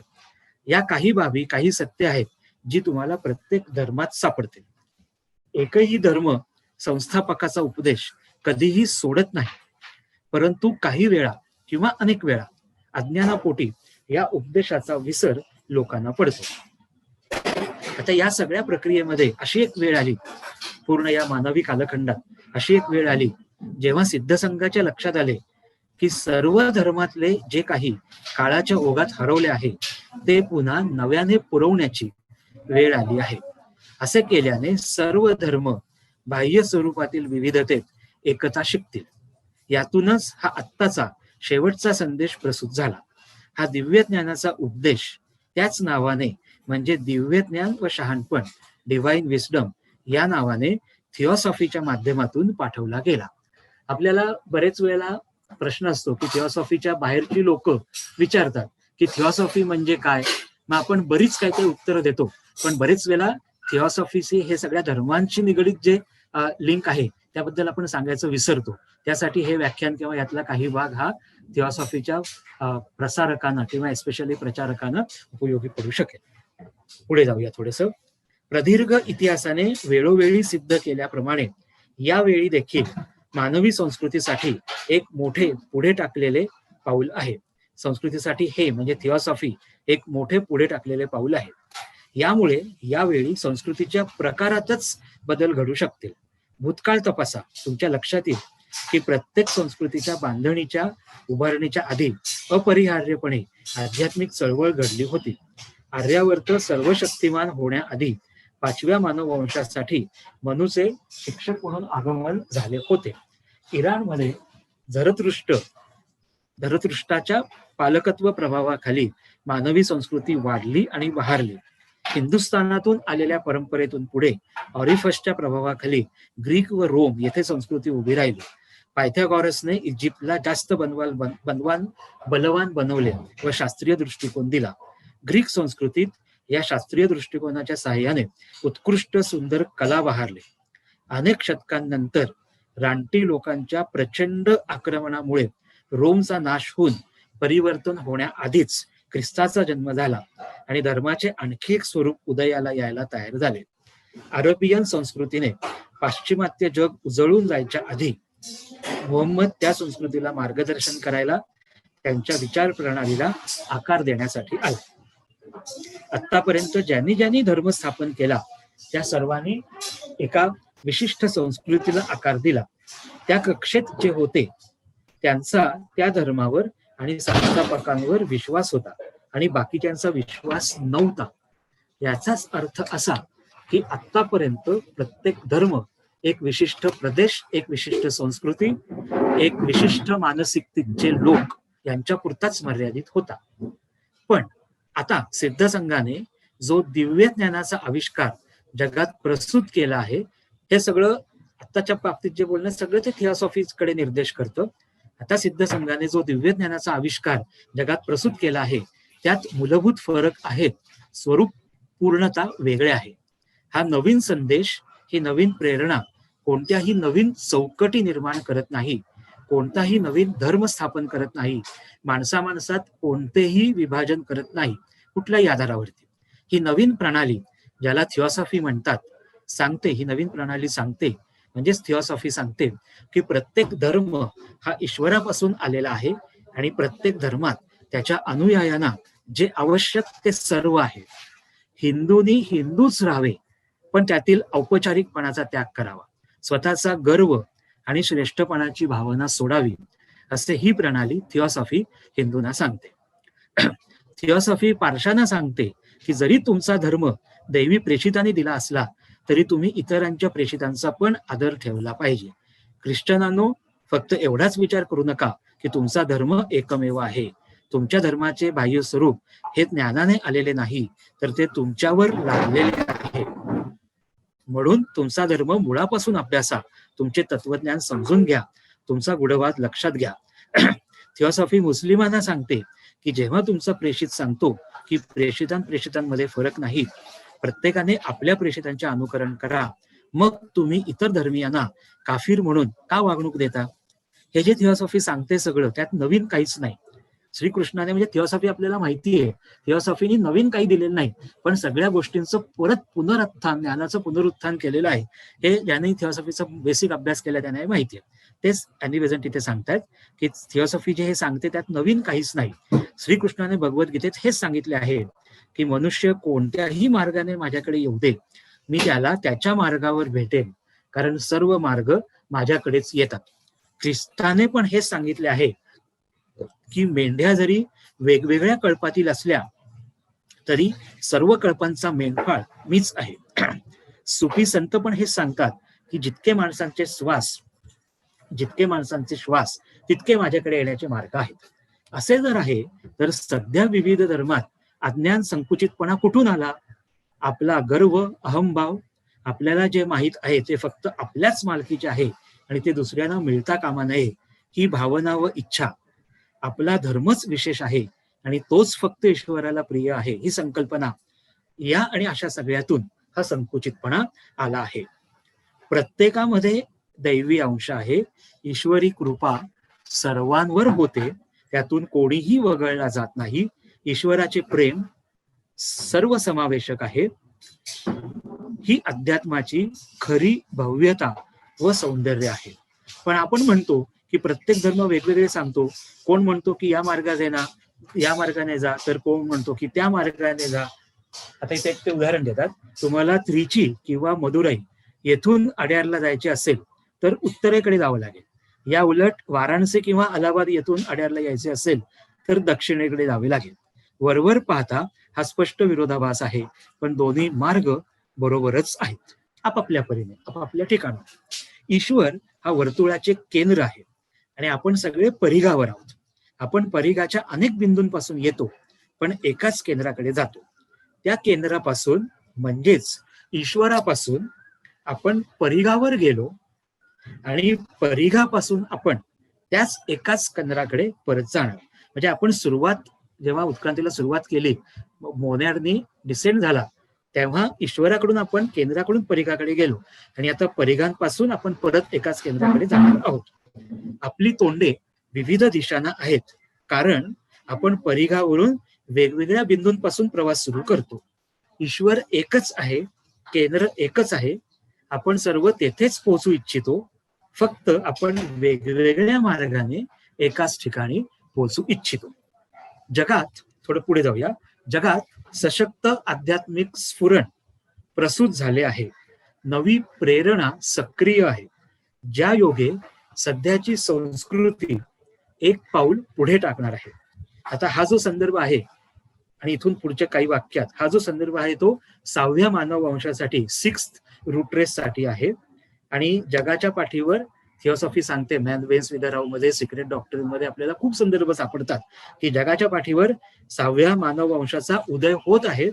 या काही बाबी, काही सत्य आहेत जी तुम्हाला प्रत्येक धर्मात सापडतील. एकही धर्म संस्थापकाचा उपदेश कधीही सोडत नाही, परंतु काही वेळा किंवा अनेक वेळा अज्ञानापोटी या उपदेशाचा विसर लोकांना पडतो. आता या सगळ्या प्रक्रियेमध्ये अशी एक वेळ आली, पूर्ण या मानवी कालखंडात अशी एक वेळ आली जेव्हा सिद्ध संघाच्या लक्षात आले की सर्व धर्मातले जे काही काळाच्या ओघात हरवले आहे ते पुन्हा नव्याने पुरवण्याची वेळ आली आहे. असे केल्याने सर्व धर्म बाह्य स्वरूपातील विविधतेत एकता शिकतील. यातूनच हा आत्ताचा शेवटचा संदेश प्रसूत झाला. हा दिव्य ज्ञानाचा उपदेश त्याच नावाने, म्हणजे दिव्य ज्ञान व शहाणपण, डिवाइन विस्डम या नावाने थिओसॉफीच्या माध्यमातून पाठवला गेला. आपल्याला बरेच वेळेला प्रश्न असतो की थिओसॉफीच्या बाहेरची लोक विचारतात की थिओसॉफी म्हणजे काय. मग आपण बरीच काहीतरी उत्तरं देतो, पण बरेच वेळेला थिओसॉफीशी हे सगळ्या धर्मांशी निगडीत जे लिंक आहे त्याबद्दल आपण सांगायचं विसरतो. त्यासाठी हे व्याख्यान किंवा यातला काही भाग हा थिओसॉफीच्या प्रसारकांना किंवा एस्पेशली प्रचारकांना उपयोगी पडू शकेल. पुढे जाऊया थोडंसं. प्रदीर्घ इतिहासाने वेळोवेळी सिद्ध केल्याप्रमाणे यावेळी देखील मानवी संस्कृतीसाठी एक मोठे पुढे टाकलेले पाऊल आहे. संस्कृतीसाठी हे म्हणजे थिओसॉफी एक मोठे पुढे टाकलेले पाऊल आहे. यामुळे यावेळी संस्कृतीच्या प्रकारातच बदल घडू शकतील. भूतकाळ तपासा. तुमच्या लक्षात येईल की प्रत्येक संस्कृतीच्या बांधणीच्या, उभारणीच्या आधी अपरिहार्यपणे आध्यात्मिक चळवळ घडली होती. आर्यावर्त सर्वशक्तिमान होण्याआधी 5व्या मानववंशासाठी मनूचे शिक्षक म्हणून आगमन झाले होते. इराणमध्ये झरतृष्टाच्या पालकत्व प्रभावाखाली मानवी संस्कृती वाढली आणि बहारली. हिंदुस्थानातून आलेल्या परंपरेतून पुढे ऑरिफसच्या प्रभावाखाली ग्रीक व रोम येथे संस्कृती उभी राहिली. पायथागॉरसने इजिप्तला जास्त बलवान बनवले व शास्त्रीय दृष्टिकोन दिला. ग्रीक संस्कृतीत या शास्त्रीय दृष्टिकोनाच्या साहाय्याने उत्कृष्ट सुंदर कला बहारले. अनेक शतकांनंतर रानटी लोकांच्या प्रचंड आक्रमणामुळे रोमचा नाश होऊन परिवर्तन होण्याआधीच ख्रिस्ताचा जन्म झाला आणि धर्माचे आणखी एक स्वरूप उदयाला यायला तयार झाले. अरबियन संस्कृतीने पाश्चिमात्य जग उजळून जायच्या आधी मोहम्मद त्या संस्कृतीला मार्गदर्शन करायला, त्यांच्या विचार प्रणालीला आकार देण्यासाठी आला. आतापर्यंत ज्यांनी ज्यांनी धर्म स्थापन केला त्या सर्वांनी एका विशिष्ट संस्कृतीला आकार दिला. त्या कक्षेत जे होते त्यांचा त्या धर्मावर आणि संस्थापकांवर विश्वास होता आणि बाकीच्यांचा विश्वास नव्हता. याचाच अर्थ असा की आतापर्यंत प्रत्येक धर्म एक विशिष्ट प्रदेश, एक विशिष्ट संस्कृती, एक विशिष्ट मानसिकतेचे लोक यांच्या पुरताच मर्यादित होता. पण आता सिद्ध संघाने जो दिव्य ज्ञानाचा आविष्कार जगात प्रस्तुत केला आहे, हे सगळं आताच्या बाबतीत जे बोलणं सगळं ते थिओसॉफीकडे निर्देश करतं. आता सिद्ध संघाने जो दिव्य ज्ञानाचा आविष्कार जगात प्रस्तुत केला आहे त्यात मूलभूत फरक आहेत. स्वरूप पूर्णता वेगळे आहे. हा नवीन संदेश, ही नवीन प्रेरणा कोणत्याही नवीन चौकटी निर्माण करत नाही, कोणताही नवीन धर्म स्थापन करत नाही, माणसामाणसात कोणतेही विभाजन करत नाही कुठल्याही आधारावरती. ही नवीन प्रणाली, ज्याला थिओसॉफी म्हणतात, सांगते, ही नवीन प्रणाली सांगते म्हणजेच थिओसॉफी सांगते की प्रत्येक धर्म हा ईश्वरापासून आलेला आहे आणि प्रत्येक धर्मात त्याच्या अनुयायांना जे आवश्यक ते सर्व आहे. हिंदूंनी हिंदूच राहावे, पण त्यातील औपचारिकपणाचा त्याग करावा, स्वतःचा गर्व आणि श्रेष्ठपणाची भावना सोडावी, असे ही प्रणाली थिओसॉफी हिंदूंना सांगते. थिओसॉफी पारशांना सांगते की जरी तुमचा धर्म दैवी प्रेषिताने दिला असला तरी तुम्ही इतरांच्या प्रेषितांचा पण आदर ठेवला पाहिजे. ख्रिश्चनांनो, फक्त एवढाच विचार करू नका की तुमचा धर्म एकमेव आहे. तुमच्या धर्माचे बाह्य स्वरूप हे ज्ञानाने आलेले नाही, तर ते तुमच्यावर लागलेले आहे. म्हणून तुमचा धर्म मुळापासून अभ्यासा, तुमचे तत्वज्ञान समजून घ्या, तुमचा गूढवाद लक्षात घ्या. थिओसॉफी मुस्लिमांना सांगते की जेव्हा तुमचा प्रेषित सांगतो की प्रेषितांमध्ये फरक नाही, प्रत्येकाने आपल्या प्रेषितांचे अनुकरण करा, मग तुम्ही इतर धर्मीयांना काफिर म्हणून का वागणूक देता? हे जे थिओसॉफी सांगते सगळं, त्यात नवीन काहीच नाही. श्रीकृष्णाने, म्हणजे थिओसॉफी आपल्याला माहिती आहे, थिओसॉफीनी नवीन काही दिलेलं नाही, पण सगळ्या गोष्टींचं परत पुनरुत्थान, ज्ञानाचं पुनरुत्थान केलेलं आहे. हे ज्यांनी थिओसॉफीचा बेसिक अभ्यास केला त्यांना माहिती आहे. तेच अॅनी बेझंट इथे सांगतात की थिओसॉफी जे हे सांगते त्यात नवीन काहीच नाही. श्रीकृष्णाने भगवद्गीतेत हेच सांगितले आहे की मनुष्य कोणत्याही मार्गाने माझ्याकडे येऊ दे, मी त्याला त्याच्या मार्गावर भेटेन, कारण सर्व मार्ग माझ्याकडेच येतात. ख्रिस्ताने पण हेच सांगितले आहे की मेंढ्या जरी वेगवेगळ्या कळपातील असल्या तरी सर्व कळपांचा मेंढपाळ मीच आहे. सुफी संत पण हेच सांगतात की जितके माणसांचे श्वास तितके माझ्याकडे येण्याचे मार्ग आहेत. असे जर आहे तर सध्या विविध धर्मात अज्ञान संकुचितपणा कुठून आला? आपला गर्व, अहंभाव, आपल्याला जे माहीत आहे ते फक्त आपल्याच मालकीचे आहे आणि ते दुसऱ्यांना मिळता कामा नये, ही भावना व इच्छा, आपला धर्मच विशेष आहे आणि तोच फक्त ईश्वराला प्रिय आहे, ही संकल्पना, या आणि अशा सगळ्यातून हा संकुचितपणा आला आहे. प्रत्येकामध्ये दैवी अंश आहे, ईश्वरी कृपा सर्वांवर होते, त्यातून कोणीही वगळला जात नाही. ईश्वराचे प्रेम सर्वसमावेशक आहे. ही अध्यात्माची खरी भव्यता व सौंदर्य आहे. पण आपण म्हणतो की प्रत्येक धर्म वेगवेगळे सांगतो. कोण म्हणतो की या मार्गाने जा, तर कोण म्हणतो की त्या मार्गाने जा. आता इथे एक ते उदाहरण देतात, तुम्हाला त्रिची किंवा मदुराई येथून अड्यारला जायचे असेल तर उत्तरेकडे जावं लागेल. या उलट वाराणसी किंवा अलाहाबाद येथून अड्यारला यायचे असेल तर दक्षिणेकडे जावे लागेल. वरवर पाहता हा स्पष्ट विरोधाभास आहे, पण दोन्ही मार्ग बरोबरच आहेत, आपापल्या परीने, आपापल्या ठिकाणी. ईश्वर हा वर्तुळाचे केंद्र आहे आणि आपण सगळे परिघावर आहोत. आपण परिघाच्या अनेक बिंदूंपासून येतो पण एकाच केंद्राकडे जातो. त्या केंद्रापासून म्हणजेच ईश्वरापासून आपण परिघावर गेलो आणि परिघापासून आपण त्याच एकाच केंद्राकडे परत जाणार. म्हणजे आपण जेव्हा उत्क्रांतीला सुरुवात केली, मोन्याडनी डिसेंड झाला, तेव्हा ईश्वराकडून आपण केंद्राकडून परिघाकडे गेलो आणि आता परिघांपासून आपण परत एकाच केंद्राकडे जाणार आहोत. आपली तोंडे विविध दिशांना आहेत, कारण आपण परिघावरून वेगवेगळ्या बिंदूंपासून प्रवास सुरू करतो. ईश्वर एकच आहे, केंद्र एकच आहे, आपण सर्व तेथेच पोहोचू इच्छितो, फक्त आपण वेगवेगळ्या मार्गाने एकाच ठिकाणी पोहोचू इच्छितो. जगात, थोडं पुढे जाऊया, जगात सशक्त आध्यात्मिक स्फुरण प्रसूत झाले आहे. नवी प्रेरणा सक्रिय आहे, ज्या योगे सध्याची संस्कृती एक पाऊल पुढे टाकणार आहे. आता हा जो संदर्भ आहे आणि इथून पुढच्या काही वाक्यात हा जो संदर्भ आहे तो 6व्या मानव वंशासाठी, 6th रूट रेस साठी आहे. आणि जगाच्या पाठीवर थिओसॉफी सांगते, मॅन वेन्स विथ द राव मध्ये, सिक्रेट डॉक्टरीन मध्ये आपल्याला खूप संदर्भ सापडतात की जगाच्या पाठीवर 6व्या मानव वंशाचा उदय होत आहे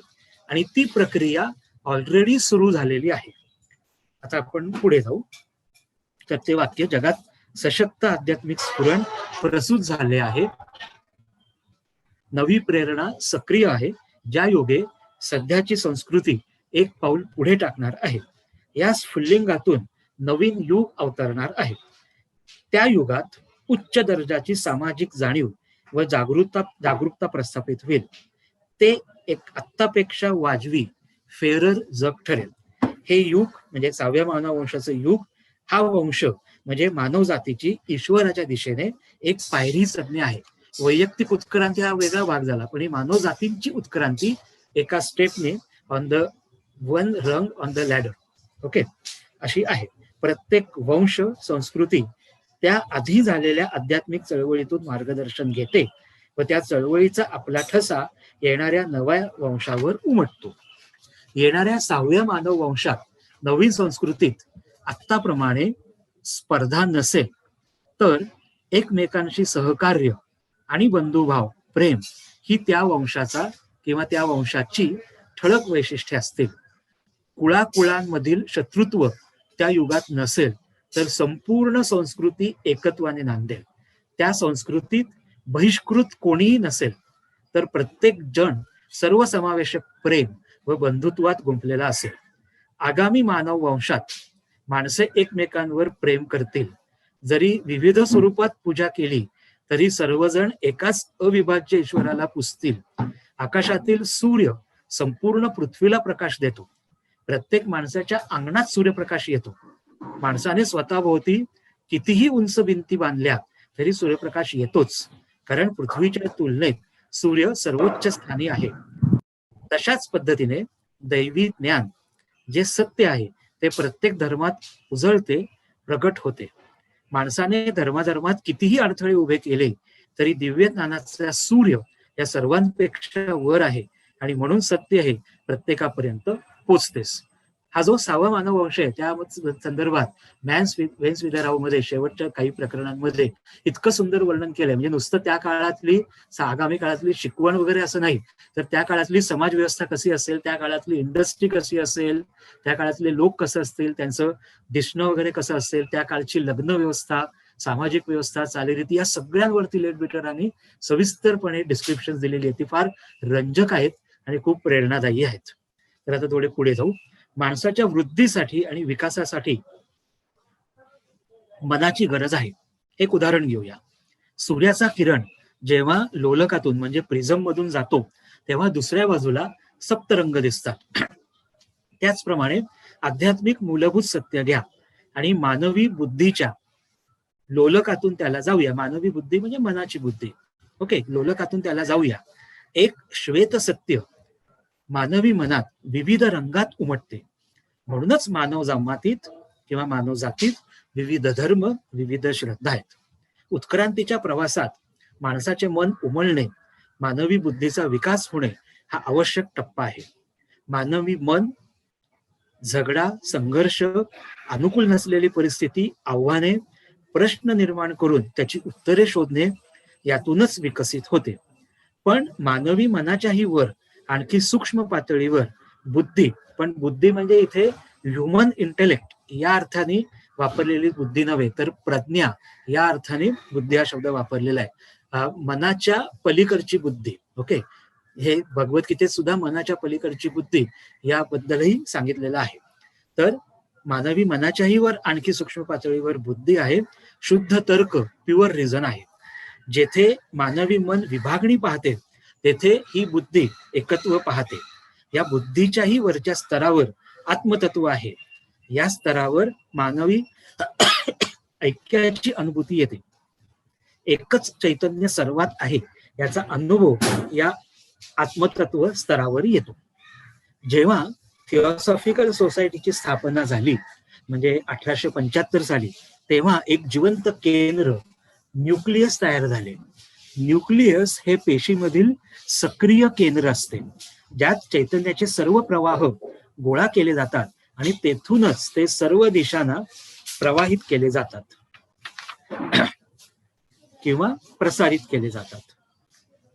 आणि ती प्रक्रिया ऑलरेडी सुरू झालेली आहे. आता आपण पुढे जाऊ. तर ते वाक्य, जगात सशक्त आध्यात्मिक स्फुरण प्रसूत झाले आहे, नवी प्रेरणा सक्रिय आहे, ज्या योगे सध्याची संस्कृती एक पाऊल पुढे टाकणार आहे. या स्फुल्लिंगातून नवीन युग अवतरणार आहे. त्या युगात उच्च दर्जाची सामाजिक जाणीव व जागरूकता प्रस्थापित होईल. ते एक आत्तापेक्षा वाजवी, फेरर जग ठरेल. हे युग म्हणजे 6व्या मानव वंशाचं युग, हा वंश म्हणजे मानव जातीची ईश्वराच्या दिशेने एक पायरी चढणे आहे. वैयक्तिक उत्क्रांती हा वेगळा भाग झाला, पण ही मानव जातींची उत्क्रांती एका स्टेपने ऑन द वन रंग ऑन द लॅडर, ओके, अशी आहे. प्रत्येक वंश संस्कृती त्या आधी झालेल्या आध्यात्मिक चळवळीतून मार्गदर्शन घेते व त्या चळवळीचा आपला ठसा येणाऱ्या नव्या वंशावर उमटतो. येणाऱ्या 6व्या मानव वंशात नवीन संस्कृतीत आत्ताप्रमाणे स्पर्धा नसेल, तर एकमेकांशी सहकार्य आणि बंधुभाव, प्रेम ही त्या वंशाचा किंवा त्या वंशाची ठळक वैशिष्ट्ये असतील. कुळाकुळांमधील शत्रुत्व त्या युगात नसेल, तर संपूर्ण संस्कृती एकत्वाने नांदेल. त्या संस्कृतीत बहिष्कृत कोणीही नसेल, तर प्रत्येक जण सर्वसमावेशक प्रेम व बंधुत्वात गुंफलेला असेल. आगामी मानव वंशात माणसे एकमेकांवर प्रेम करतील. जरी विविध स्वरूपात पूजा केली तरी सर्वजण एकाच अविभाज्य ईश्वराला पुजतील. आकाशातील सूर्य संपूर्ण पृथ्वीला प्रकाश देतो. प्रत्येक माणसाच्या अंगणात सूर्यप्रकाश येतो. माणसाने स्वतःभोवती कितीही उंच भिंती बांधल्या तरी सूर्यप्रकाश येतोच, कारण पृथ्वीच्या तुलनेत सूर्य सर्वोच्च स्थानी आहे. तशाच पद्धतीने दैवी ज्ञान जे सत्य आहे ते प्रत्येक धर्मात उजळते, प्रगट होते. माणसाने धर्माधर्मात कितीही अडथळे उभे केले तरी दिव्य ज्ञानाचा सूर्य या सर्वांपेक्षा वर आहे आणि म्हणून सत्य हे प्रत्येकापर्यंत पोचतेस. हा जो 6वा मानव वंश आहे त्या संदर्भात वेन्स विथ द राव मध्ये शेवटच्या काही प्रकरणांमध्ये इतकं सुंदर वर्णन केलंय. म्हणजे नुसतं त्या काळातली, आगामी काळातली शिकवण वगैरे असं नाही, तर त्या काळातली समाज व्यवस्था कशी असेल, त्या काळातली इंडस्ट्री कशी असेल, त्या काळातले लोक कसं असतील, त्यांचं दिसणं वगैरे कसं असेल, त्या काळची लग्न व्यवस्था, सामाजिक व्यवस्था, चालीरीती, या सगळ्यांवरती लेट बिटरांनी सविस्तरपणे डिस्क्रिप्शन दिलेली आहे. ती फार रंजक आहेत आणि खूप प्रेरणादायी आहेत. तर आता थोडे पुढे जाऊ. माणसाच्या वृद्धीसाठी आणि विकासासाठी मनाची गरज आहे. एक उदाहरण घेऊया. सूर्याचा किरण जेव्हा लोलकातून म्हणजे प्रिझम मधून जातो तेव्हा दुसऱ्या बाजूला सप्तरंग दिसतात. त्याचप्रमाणे आध्यात्मिक मूलभूत सत्य घ्या आणि मानवी बुद्धीच्या लोलकातून त्याला जाऊया. मानवी बुद्धी म्हणजे मनाची बुद्धी, ओके, लोलकातून त्याला जाऊया. एक श्वेत सत्य मानवी मनात विविध रंगात उमटते. म्हणूनच मानव जमातीत किंवा मानव जातीत विविध धर्म, विविध श्रद्धा आहेत. उत्क्रांतीच्या प्रवासात माणसाचे मन उमलणे, मानवी बुद्धीचा विकास होणे हा आवश्यक टप्पा आहे. मानवी मन झगडा, संघर्ष, अनुकूल नसलेली परिस्थिती, आव्हाने, प्रश्न निर्माण करून त्याची उत्तरे शोधणे यातूनच विकसित होते. पण मानवी मनाच्याही वर आणखी सूक्ष्म पातळीवर बुद्धी, पण बुद्धी म्हणजे इथे ह्युमन इंटेलेक्ट या अर्थाने वापरलेली बुद्धी नव्हे तर प्रज्ञा या अर्थाने बुद्धी हा शब्द वापरलेला आहे. मनाच्या पलीकडची बुद्धी. ओके, हे भगवद्गीतेत सुद्धा मनाच्या पलीकडची बुद्धी याबद्दलही सांगितलेलं आहे. तर मानवी मनाच्याही वर आणखी सूक्ष्म पातळीवर बुद्धी आहे. शुद्ध तर्क, प्युअर रिझन आहे. जेथे मानवी मन विभागणी पाहते तेथे ही बुद्धी एकत्व पाहते. या बुद्धीच्याही वरच्या स्तरावर आत्मतत्व आहे. या स्तरावर मानवी ऐक्याची अनुभूती येते. एकच चैतन्य सर्वात आहे याचा अनुभव या आत्मतत्व स्तरावर येतो. जेव्हा थिओसॉफिकल सोसायटीची स्थापना झाली म्हणजे 1875 साली, तेव्हा एक जिवंत केंद्र न्यूक्लियस तयार झाले. न्यूक्लियस हे पेशीमधील सक्रिय केंद्र असते, ज्यात चैतन्याचे सर्व प्रवाह गोळा केले जातात आणि तेथूनच ते सर्व दिशांना प्रवाहित केले जातात किंवा प्रसारित केले जातात.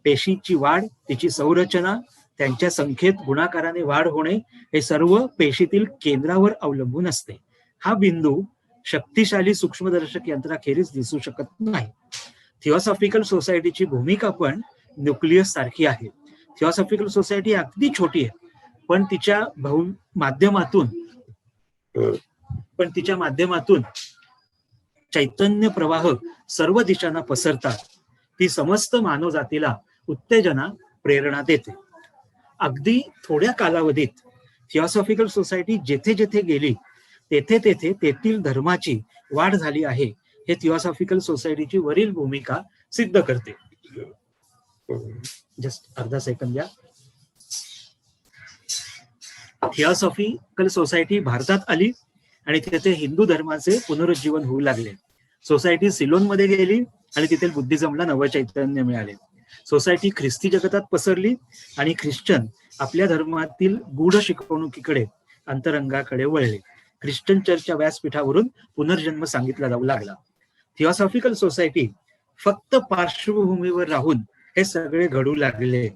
पेशीची वाढ, तिची संरचना, त्यांच्या संख्येत गुणाकाराने वाढ होणे हे सर्व पेशीतील केंद्रावर अवलंबून असते. हा बिंदू शक्तिशाली सूक्ष्मदर्शक यंत्राखेरीज दिसू शकत नाही. थिओसॉफिकल सोसायटीची भूमिका पण न्यूक्लियस सारखी आहे. थिओसॉफिकल सोसायटी अगदी छोटी आहे, पण तिच्या माध्यमातून चैतन्य प्रवाह सर्व दिशांना पसरतात. ती समस्त मानवजातीला उत्तेजना, प्रेरणा देते. अगदी थोड्या कालावधीत थिओसॉफिकल सोसायटी जेथे जेथे गेली तेथे तेथे तेथील धर्माची वाढ झाली आहे हे थिओसॉफिकल सोसायटीची वरील भूमिका सिद्ध करते. जस्ट अर्धा सेकंद द्या. थिओसॉफिकल सोसायटी भारतात आली आणि तिथे हिंदू धर्माचे पुनरुज्जीवन होऊ लागले. सोसायटी सिलोनमध्ये गेली आणि तिथे बुद्धिझमला नवचैतन्य मिळाले. सोसायटी ख्रिस्ती जगतात पसरली आणि ख्रिश्चन आपल्या धर्मातील गूढ शिकवणुकीकडे, अंतरंगाकडे वळले. ख्रिश्चन चर्चच्या व्यासपीठावरून पुनर्जन्म सांगितला जाऊ लागला. थिओसॉफिकल सोसायटी फक्त पार्श्वभूमीवर राहून हे सगळे घडू लागले,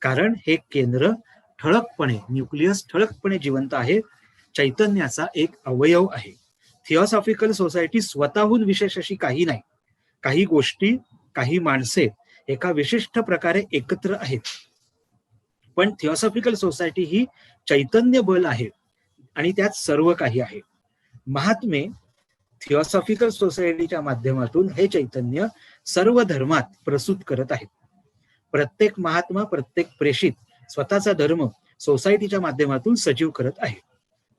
कारण हे केंद्र ठळकपणे, न्यूक्लियस ठळकपणे जिवंत आहे, चैतन्याचा एक अवयव आहे. थिओसॉफिकल सोसायटी स्वतःहून विशेष अशी काही नाही. काही गोष्टी, काही माणसे एका विशिष्ट प्रकारे एकत्र आहेत, पण थिओसॉफिकल सोसायटी ही चैतन्य बल आहे आणि त्यात सर्व काही आहे. महात्मे थिओसॉफिकल सोसायटीच्या माध्यमातून हे चैतन्य सर्व धर्मात प्रसूत करत आहेत. प्रत्येक महात्मा, प्रत्येक प्रेषित स्वतःचा धर्म सोसायटीच्या माध्यमातून सजीव करत आहे.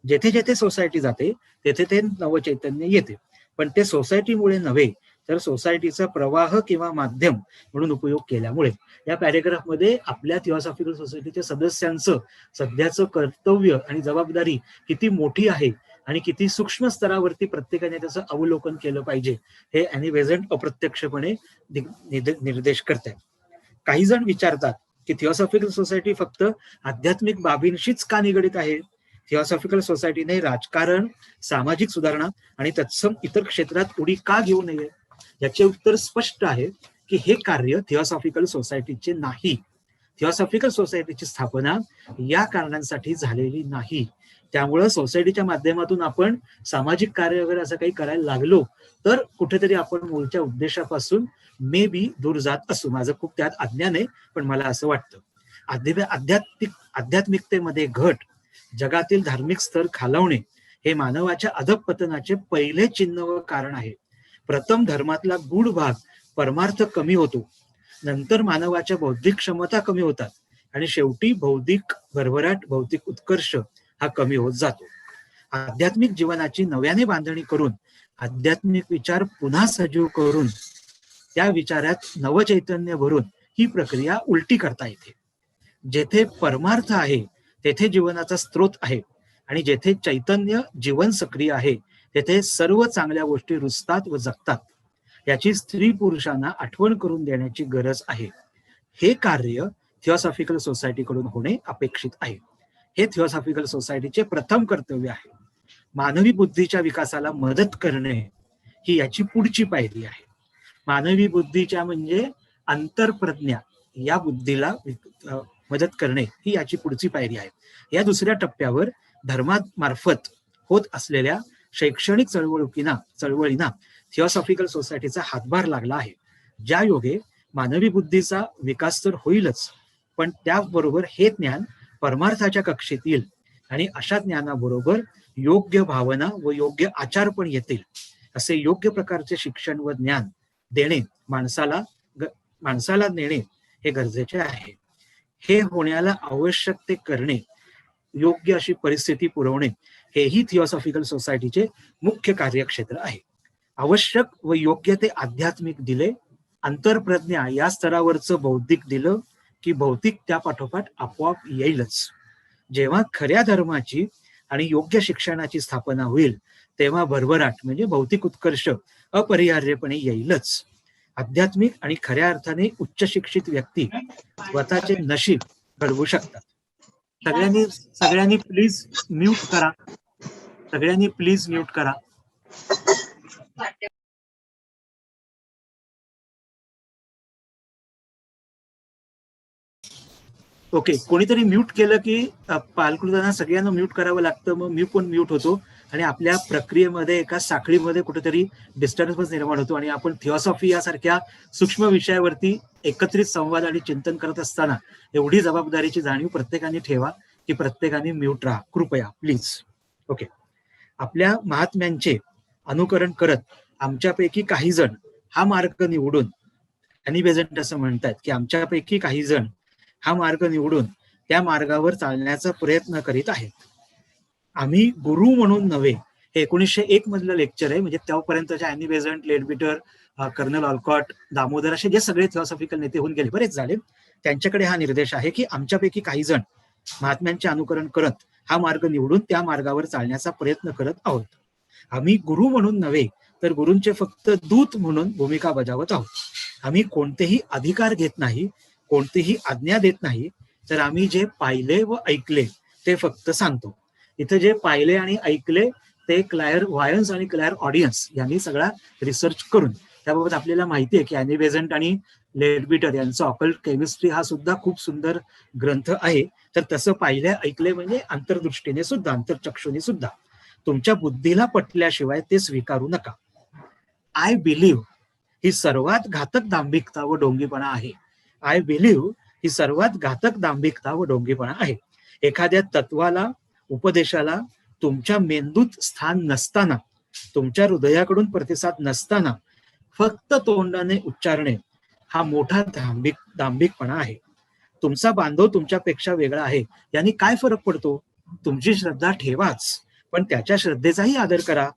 जेथे जेथे सोसायटी जाते तेथे ते नवचैतन्य येते, पण ते सोसायटीमुळे नव्हे तर सोसायटीचा प्रवाह किंवा माध्यम म्हणून उपयोग केल्यामुळे. या पॅरेग्राफमध्ये आपल्या थिओसॉफिकल सोसायटीच्या सदस्यांचं सध्याचं कर्तव्य आणि जबाबदारी किती मोठी आहे आणि किती सूक्ष्म स्तरावरती प्रत्येकाने त्याचं अवलोकन केलं पाहिजे हे ॲनी बेझंट अप्रत्यक्षपणे निर्देश करतात. काही जण विचारतात की थिओसॉफिकल सोसायटी फक्त आध्यात्मिक बाबींशीच का निगडित आहे? थिओसॉफिकल सोसायटीने राजकारण, सामाजिक सुधारणा आणि तत्सम इतर क्षेत्रात उडी का घेऊ नये? याचे उत्तर स्पष्ट आहे की हे कार्य थिओसॉफिकल सोसायटीचे नाही. थिओसॉफिकल सोसायटीची स्थापना या कारणांसाठी झालेली नाही. त्यामुळं सोसायटीच्या माध्यमातून आपण सामाजिक कार्य वगैरे असं काही करायला लागलो तर कुठेतरी आपण मूळच्या उद्देशापासून मे बी दूर जात असू. माझं खूप त्यात अज्ञान आहे, पण मला असं वाटतं. आध्यात्मिकतेमध्ये घट, जगातील धार्मिक स्तर खालावणे हे मानवाच्या अधःपतनाचे पहिले चिन्ह व कारण आहे. प्रथम धर्मातला गूढ भाग, परमार्थ कमी होतो, नंतर मानवाच्या बौद्धिक क्षमता कमी होतात आणि शेवटी बौद्धिक भरभराट, भौतिक उत्कर्ष हा कमी होत जातो. आध्यात्मिक जीवनाची नव्याने बांधणी करून, आध्यात्मिक विचार पुन्हा सजीव करून, त्या विचारात नवचैतन्य भरून ही प्रक्रिया उलटी करता येते. जेथे परमार्थ आहे तेथे जीवनाचा स्रोत आहे आणि जेथे चैतन्य जीवन सक्रिय आहे तेथे सर्व चांगल्या गोष्टी रुजतात व जगतात. याची स्त्री पुरुषांना आठवण करून देण्याची गरज आहे. हे कार्य थिओसॉफिकल सोसायटीकडून होणे अपेक्षित आहे. हे थिओसॉफिकल सोसायटीचे प्रथम कर्तव्य आहे. मानवी बुद्धीच्या विकासाला मदत करणे ही याची पुढची पायरी आहे. मानवी बुद्धीच्या म्हणजे अंतरप्रज्ञा या बुद्धीला मदत करणे ही याची पुढची पायरी आहे. या दुसऱ्या टप्प्यावर धर्मामार्फत होत असलेल्या शैक्षणिक चळवळींना थिओसॉफिकल सोसायटीचा हातभार लागला आहे. ज्या योगे मानवी बुद्धीचा विकास तर होईलच, पण त्याबरोबर हे ज्ञान परमार्थाच्या कक्षेत येईल आणि अशा ज्ञानाबरोबर योग्य भावना व योग्य आचार पण येतील. असे योग्य प्रकारचे शिक्षण व ज्ञान देणे माणसाला देणे हे गरजेचे आहे. हे होण्याला आवश्यक ते करणे, योग्य अशी परिस्थिती पुरवणे हेही थिओसॉफिकल सोसायटीचे मुख्य कार्यक्षेत्र आहे. आवश्यक व योग्य ते आध्यात्मिक दिले, अंतरप्रज्ञा या स्तरावरचं बौद्धिक दिलं की भौतिक त्या पाठोपाठ आपोआप येईलच. जेव्हा खऱ्या धर्माची आणि योग्य शिक्षणाची स्थापना होईल तेव्हा भरभराट म्हणजे भौतिक उत्कर्ष अपरिहार्यपणे येईलच. आध्यात्मिक आणि खऱ्या अर्थाने उच्च शिक्षित व्यक्ती स्वतःचे नशीब घडवू शकतात. सगळ्यांनी प्लीज म्यूट करा. सगळ्यांनी प्लीज म्यूट करा. ओके, कोणीतरी म्यूट केलं की पालकृतांना सगळ्यांना म्यूट करावं लागतं, मग मी पण म्यूट होतो आणि आपल्या प्रक्रियेमध्ये एका साखळीमध्ये कुठेतरी डिस्टर्बन्स निर्माण होतो आणि आपण थिओसॉफी यासारख्या सूक्ष्म विषयावरती एकत्रित संवाद आणि चिंतन करत असताना एवढी जबाबदारीची जाणीव प्रत्येकाने ठेवा की प्रत्येकाने म्यूट राहा कृपया प्लीज. ओके, आपल्या महात्म्यांचे अनुकरण करत आमच्यापैकी काही जण हा मार्ग निवडून, अॅनी बेझंट असं म्हणतात की आमच्यापैकी काही जण हा मार्ग निवडून त्या मार्गावर चालण्याचा प्रयत्न करीत आहेत. आम्ही गुरु म्हणून नव्हे, हे 1901 मधलं लेक्चर आहे. म्हणजे त्यापर्यंतच्या Annie Besant, Leadbeater, colonel Olcott, Damodar असे जे सगळे थिओसॉफिकल नेते होऊन गेले, बरेच झाले, त्यांच्याकडे हा निर्देश आहे की आमच्यापैकी काही जण महात्म्यांचे अनुकरण करत हा मार्ग निवडून त्या मार्गावर चालण्याचा प्रयत्न करत आहोत. आम्ही गुरु म्हणून नव्हे तर गुरूंचे फक्त दूत म्हणून भूमिका बजावत आहोत. आम्ही कोणतेही अधिकार घेत नाही, कोणतीही आज्ञा देत नाही, तर आम्ही जे पाहिले व ऐकले ते फक्त सांगतो. इथे जे पाहिले आणि ऐकले ते क्लायर व्हायन्स आणि क्लायर ऑडियन्स यांनी सगळा रिसर्च करून, त्याबाबत आपल्याला माहिती आहे की अॅनी बेझंट आणि लेडबिटर यांचा ऑकल्ट केमिस्ट्री हा सुद्धा खूप सुंदर ग्रंथ आहे. तर तसं पाहिले ऐकले म्हणजे अंतर्दृष्टीने सुद्धा, अंतर्चक्षुने सुद्धा. तुमच्या बुद्धीला पटल्याशिवाय ते स्वीकारू नका. आय बिलीव्ह ही सर्वात घातक दांभिकता व डोंगीपणा आहे. आय बिलीव्ह ही सर्वात घातक दांभिकता व डोंगीपणा आहे. एखाद्या तत्वाला, उपदेशाला तुमच्या मेंदूत स्थान नसताना, तुमच्या हृदयाकडून प्रतिसाद नसताना फक्त तोंडाने उच्चारणे हा मोठा दांभिकपणा आहे. तुमचा बांधव तुमच्यापेक्षा वेगळा आहे यांनी काय फरक पडतो? तुमची श्रद्धा ठेवाच, पण त्याच्या श्रद्धेचाही आदर करा.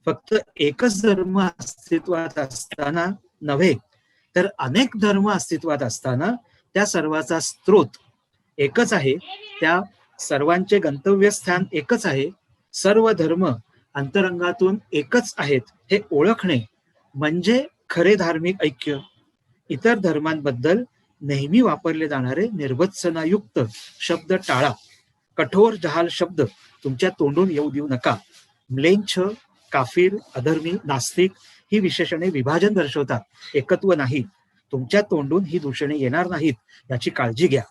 फक्त एकच धर्म अस्तित्वात असताना नव्हे तर अनेक धर्म अस्तित्वात असताना त्या सर्वाचा स्रोत एकच आहे, त्या सर्वांचे गंतव्यस्थान एकच आहे, सर्व धर्म अंतरंगातून एकच आहेत हे ओळखणे म्हणजे खरे धार्मिक ऐक्य. इतर धर्मांबद्दल नेहमी वापरले जाणारे निर्भत्सनायुक्त शब्द टाळा. कठोर जहाल शब्द तुमच्या तोंडून येऊ देऊ नका. म्लेच्छ, काफिर, अधर्मी, नास्तिक ही विशेषणे विभाजन दर्शवतात, एकत्व नाही. तुमच्या तोंडून ही दूषणे येणार नाहीत याची काळजी घ्या.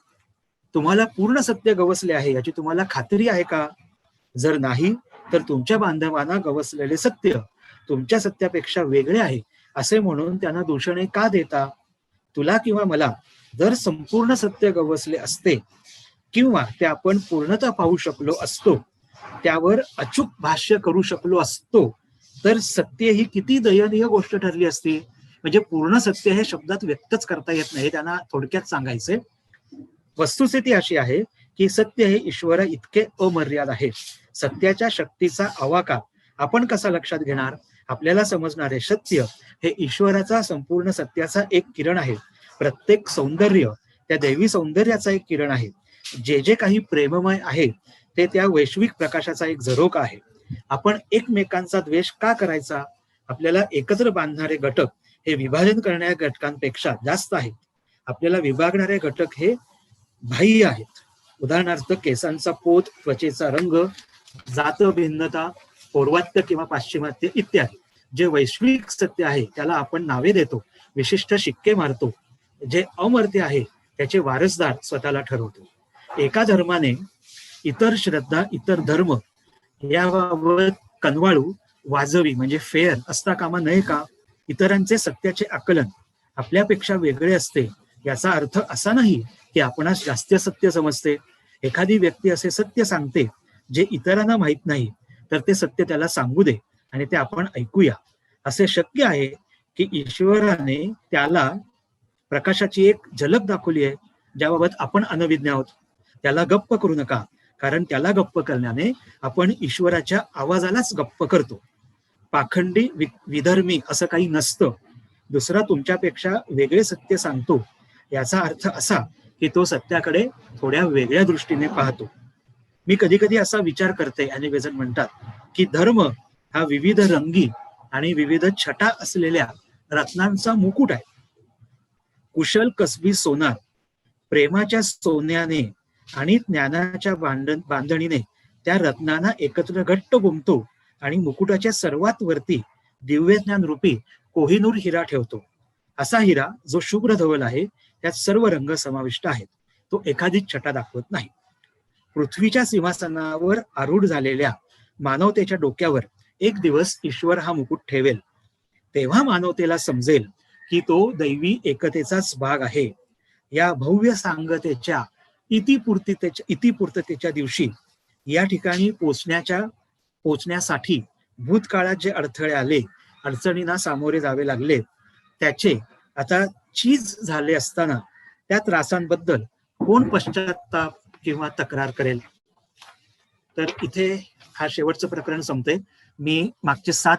तुम्हाला पूर्ण सत्य गवसले आहे याची तुम्हाला खात्री आहे का? जर नाही तर तुमच्या बांधवांना गवसलेले सत्य तुमच्या सत्यापेक्षा वेगळे आहे असे म्हणून त्यांना दूषणे का देता? तुला किंवा मला जर संपूर्ण सत्य गवसले असते किंवा ते आपण पूर्णतः पाहू शकलो असतो, त्यावर अचूक भाष्य करू शकलो असतो, तर सत्य ही किती दयनीय गोष्ट ठरली असती. म्हणजे पूर्ण सत्य हे शब्दात व्यक्तच करता येत नाही, त्यांना थोडक्यात सांगायचे. वस्तुस्थिती अशी आहे की सत्य हे ईश्वरा इतके अमर्याद आहे. सत्याच्या शक्तीचा आवाका आपण कसा लक्षात घेणार? आपल्याला समजणारे सत्य हे ईश्वराचा संपूर्ण सत्याचा एक किरण आहे. प्रत्येक सौंदर्य त्या दैवी सौंदर्याचा एक किरण आहे. जे जे काही प्रेममय आहे ते त्या वैश्विक प्रकाशाचा एक झरोका आहे. आपण एकमेकांचा द्वेष का करायचा? आपल्याला एकत्र बांधणारे घटक हे विभाजन करणाऱ्या घटकांपेक्षा जास्त आहेत. आपल्याला विभागणारे घटक हे बाह्य आहेत. उदाहरणार्थ केसांचा पोत, त्वचेचा रंग, जात भिन्नता, पौर्वात्य किंवा पाश्चिमात्य इत्यादी. जे वैश्विक सत्य आहे त्याला आपण नावे देतो, विशिष्ट शिक्के मारतो. जे अमर्त्य आहे त्याचे वारसदार स्वतःला ठरवतो. एका धर्माने इतर श्रद्धा, इतर धर्म याबाबत कनवाळू वाजवी म्हणजे फेअर असता कामा नये का? इतरांचे सत्याचे आकलन आपल्यापेक्षा वेगळे असते याचा अर्थ असा नाही की आपणास जास्त सत्य समजते. एखादी व्यक्ती असे सत्य सांगते जे इतरांना माहीत नाही, तर ते सत्य त्याला सांगू दे आणि ते आपण ऐकूया. असे शक्य आहे की ईश्वराने त्याला प्रकाशाची एक झलक दाखवली आहे ज्याबाबत आपण अनभिज्ञ आहोत. त्याला गप्प करू नका, कारण त्याला गप्प करण्याने आपण ईश्वराच्या आवाजालाच गप्प करतो. पाखंडी विधर्मी असं काही नसतं. दुसरा तुमच्यापेक्षा वेगळे सत्य सांगतो याचा अर्थ असा की तो सत्याकडे थोड्या वेगळ्या दृष्टीने पाहतो. मी कधी कधी असा विचार करते, आणि वेजन म्हणतात की धर्म हा विविध रंगी आणि विविध छटा असलेल्या रत्नांचा मुकुट आहे. कुशल कसबी सोनार प्रेमाच्या सोन्याने आणि ज्ञानाच्या बांधणीने त्या रत्नांना एकत्र घट्ट गुंफतो आणि मुकुटाच्या सर्वात वरती दिव्य ज्ञान रूपी कोहिनूर हिरा ठेवतो. असा हिरा जो शुभ्र धवल आहे, त्यात सर्व रंग समाविष्ट आहेत. तो एखादीच छटा दाखवत नाही. पृथ्वीच्या सिंहासनावर आरूढ झालेल्या मानवतेच्या डोक्यावर एक दिवस ईश्वर हा मुकुट ठेवेल. तेव्हा मानवतेला समजेल की तो दैवी एकतेचाच भाग आहे. या भव्य सांगतेच्या इतिपूर्ततेच्या दिवशी या ठिकाणी पोचण्यासाठी भूतकाळात जे अडथळे आले, अडचणींना सामोरे जावे लागले, त्याचे आता चीज झाले असताना त्या त्रासांबद्दल कोण पश्चाताप किंवा तक्रार करेल? तर इथे हा शेवटचं प्रकरण संपते. मी मागचे 7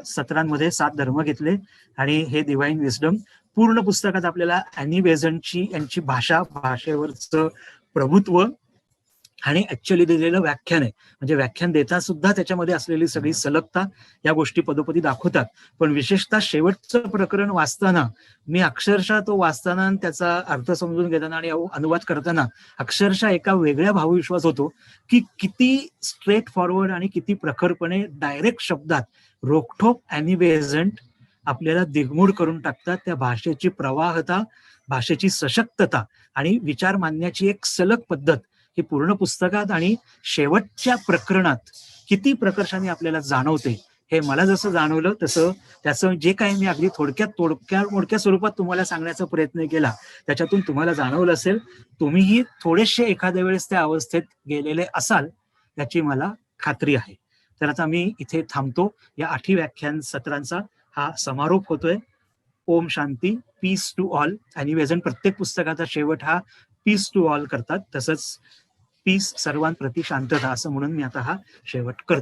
सत्रांमध्ये 7 धर्म घेतले आणि हे डिवाइन विस्डम पूर्ण पुस्तकात आपल्याला ॲनी बेझंटची यांची भाषेवरचं प्रभुत्व आणि ऍक्च्युअली दिलेलं व्याख्यान आहे. म्हणजे व्याख्यान देता सुद्धा त्याच्यामध्ये असलेली सगळी सलगता या गोष्टी पदोपदी दाखवतात. पण विशेषतः शेवटचं प्रकरण वाचताना मी अक्षरशः तो वाचताना त्याचा अर्थ समजून घेताना आणि अनुवाद करताना अक्षरशः एका वेगळ्या भावविश्वास होतो की किती स्ट्रेट फॉरवर्ड आणि किती प्रखरपणे डायरेक्ट शब्दात रोखठोक ॲनी बेझंट आपल्याला दिगमूढ करून टाकतात. त्या भाषेची प्रवाहता, भाषेची सशक्तता आणि विचार मांडण्याची एक सलग पद्धत ही पूर्ण पुस्तकात आणि शेवटच्या प्रकरणात किती प्रकर्षाने आपल्याला जाणवते. हे मला जसं जाणवलं तसं त्याचं जे काही मी अगदी मोडक्या स्वरूपात तुम्हाला सांगण्याचा प्रयत्न केला, त्याच्यातून तुम्हाला जाणवलं असेल. तुम्हीही थोडेसे एखाद्या वेळेस त्या अवस्थेत गेलेले असाल याची मला खात्री आहे. तर आता मी इथे थांबतो. या 8 व्याख्यान सत्रांचा हा समारोप होतोय. ओम शांती, peace to all. Annie Besant प्रत्येक पुस्तकाचा शेवट हा पीस टू ऑल करतात. तसंच पीस सर्वांप्रती शांतता असं म्हणून मी आता हा शेवट करतो.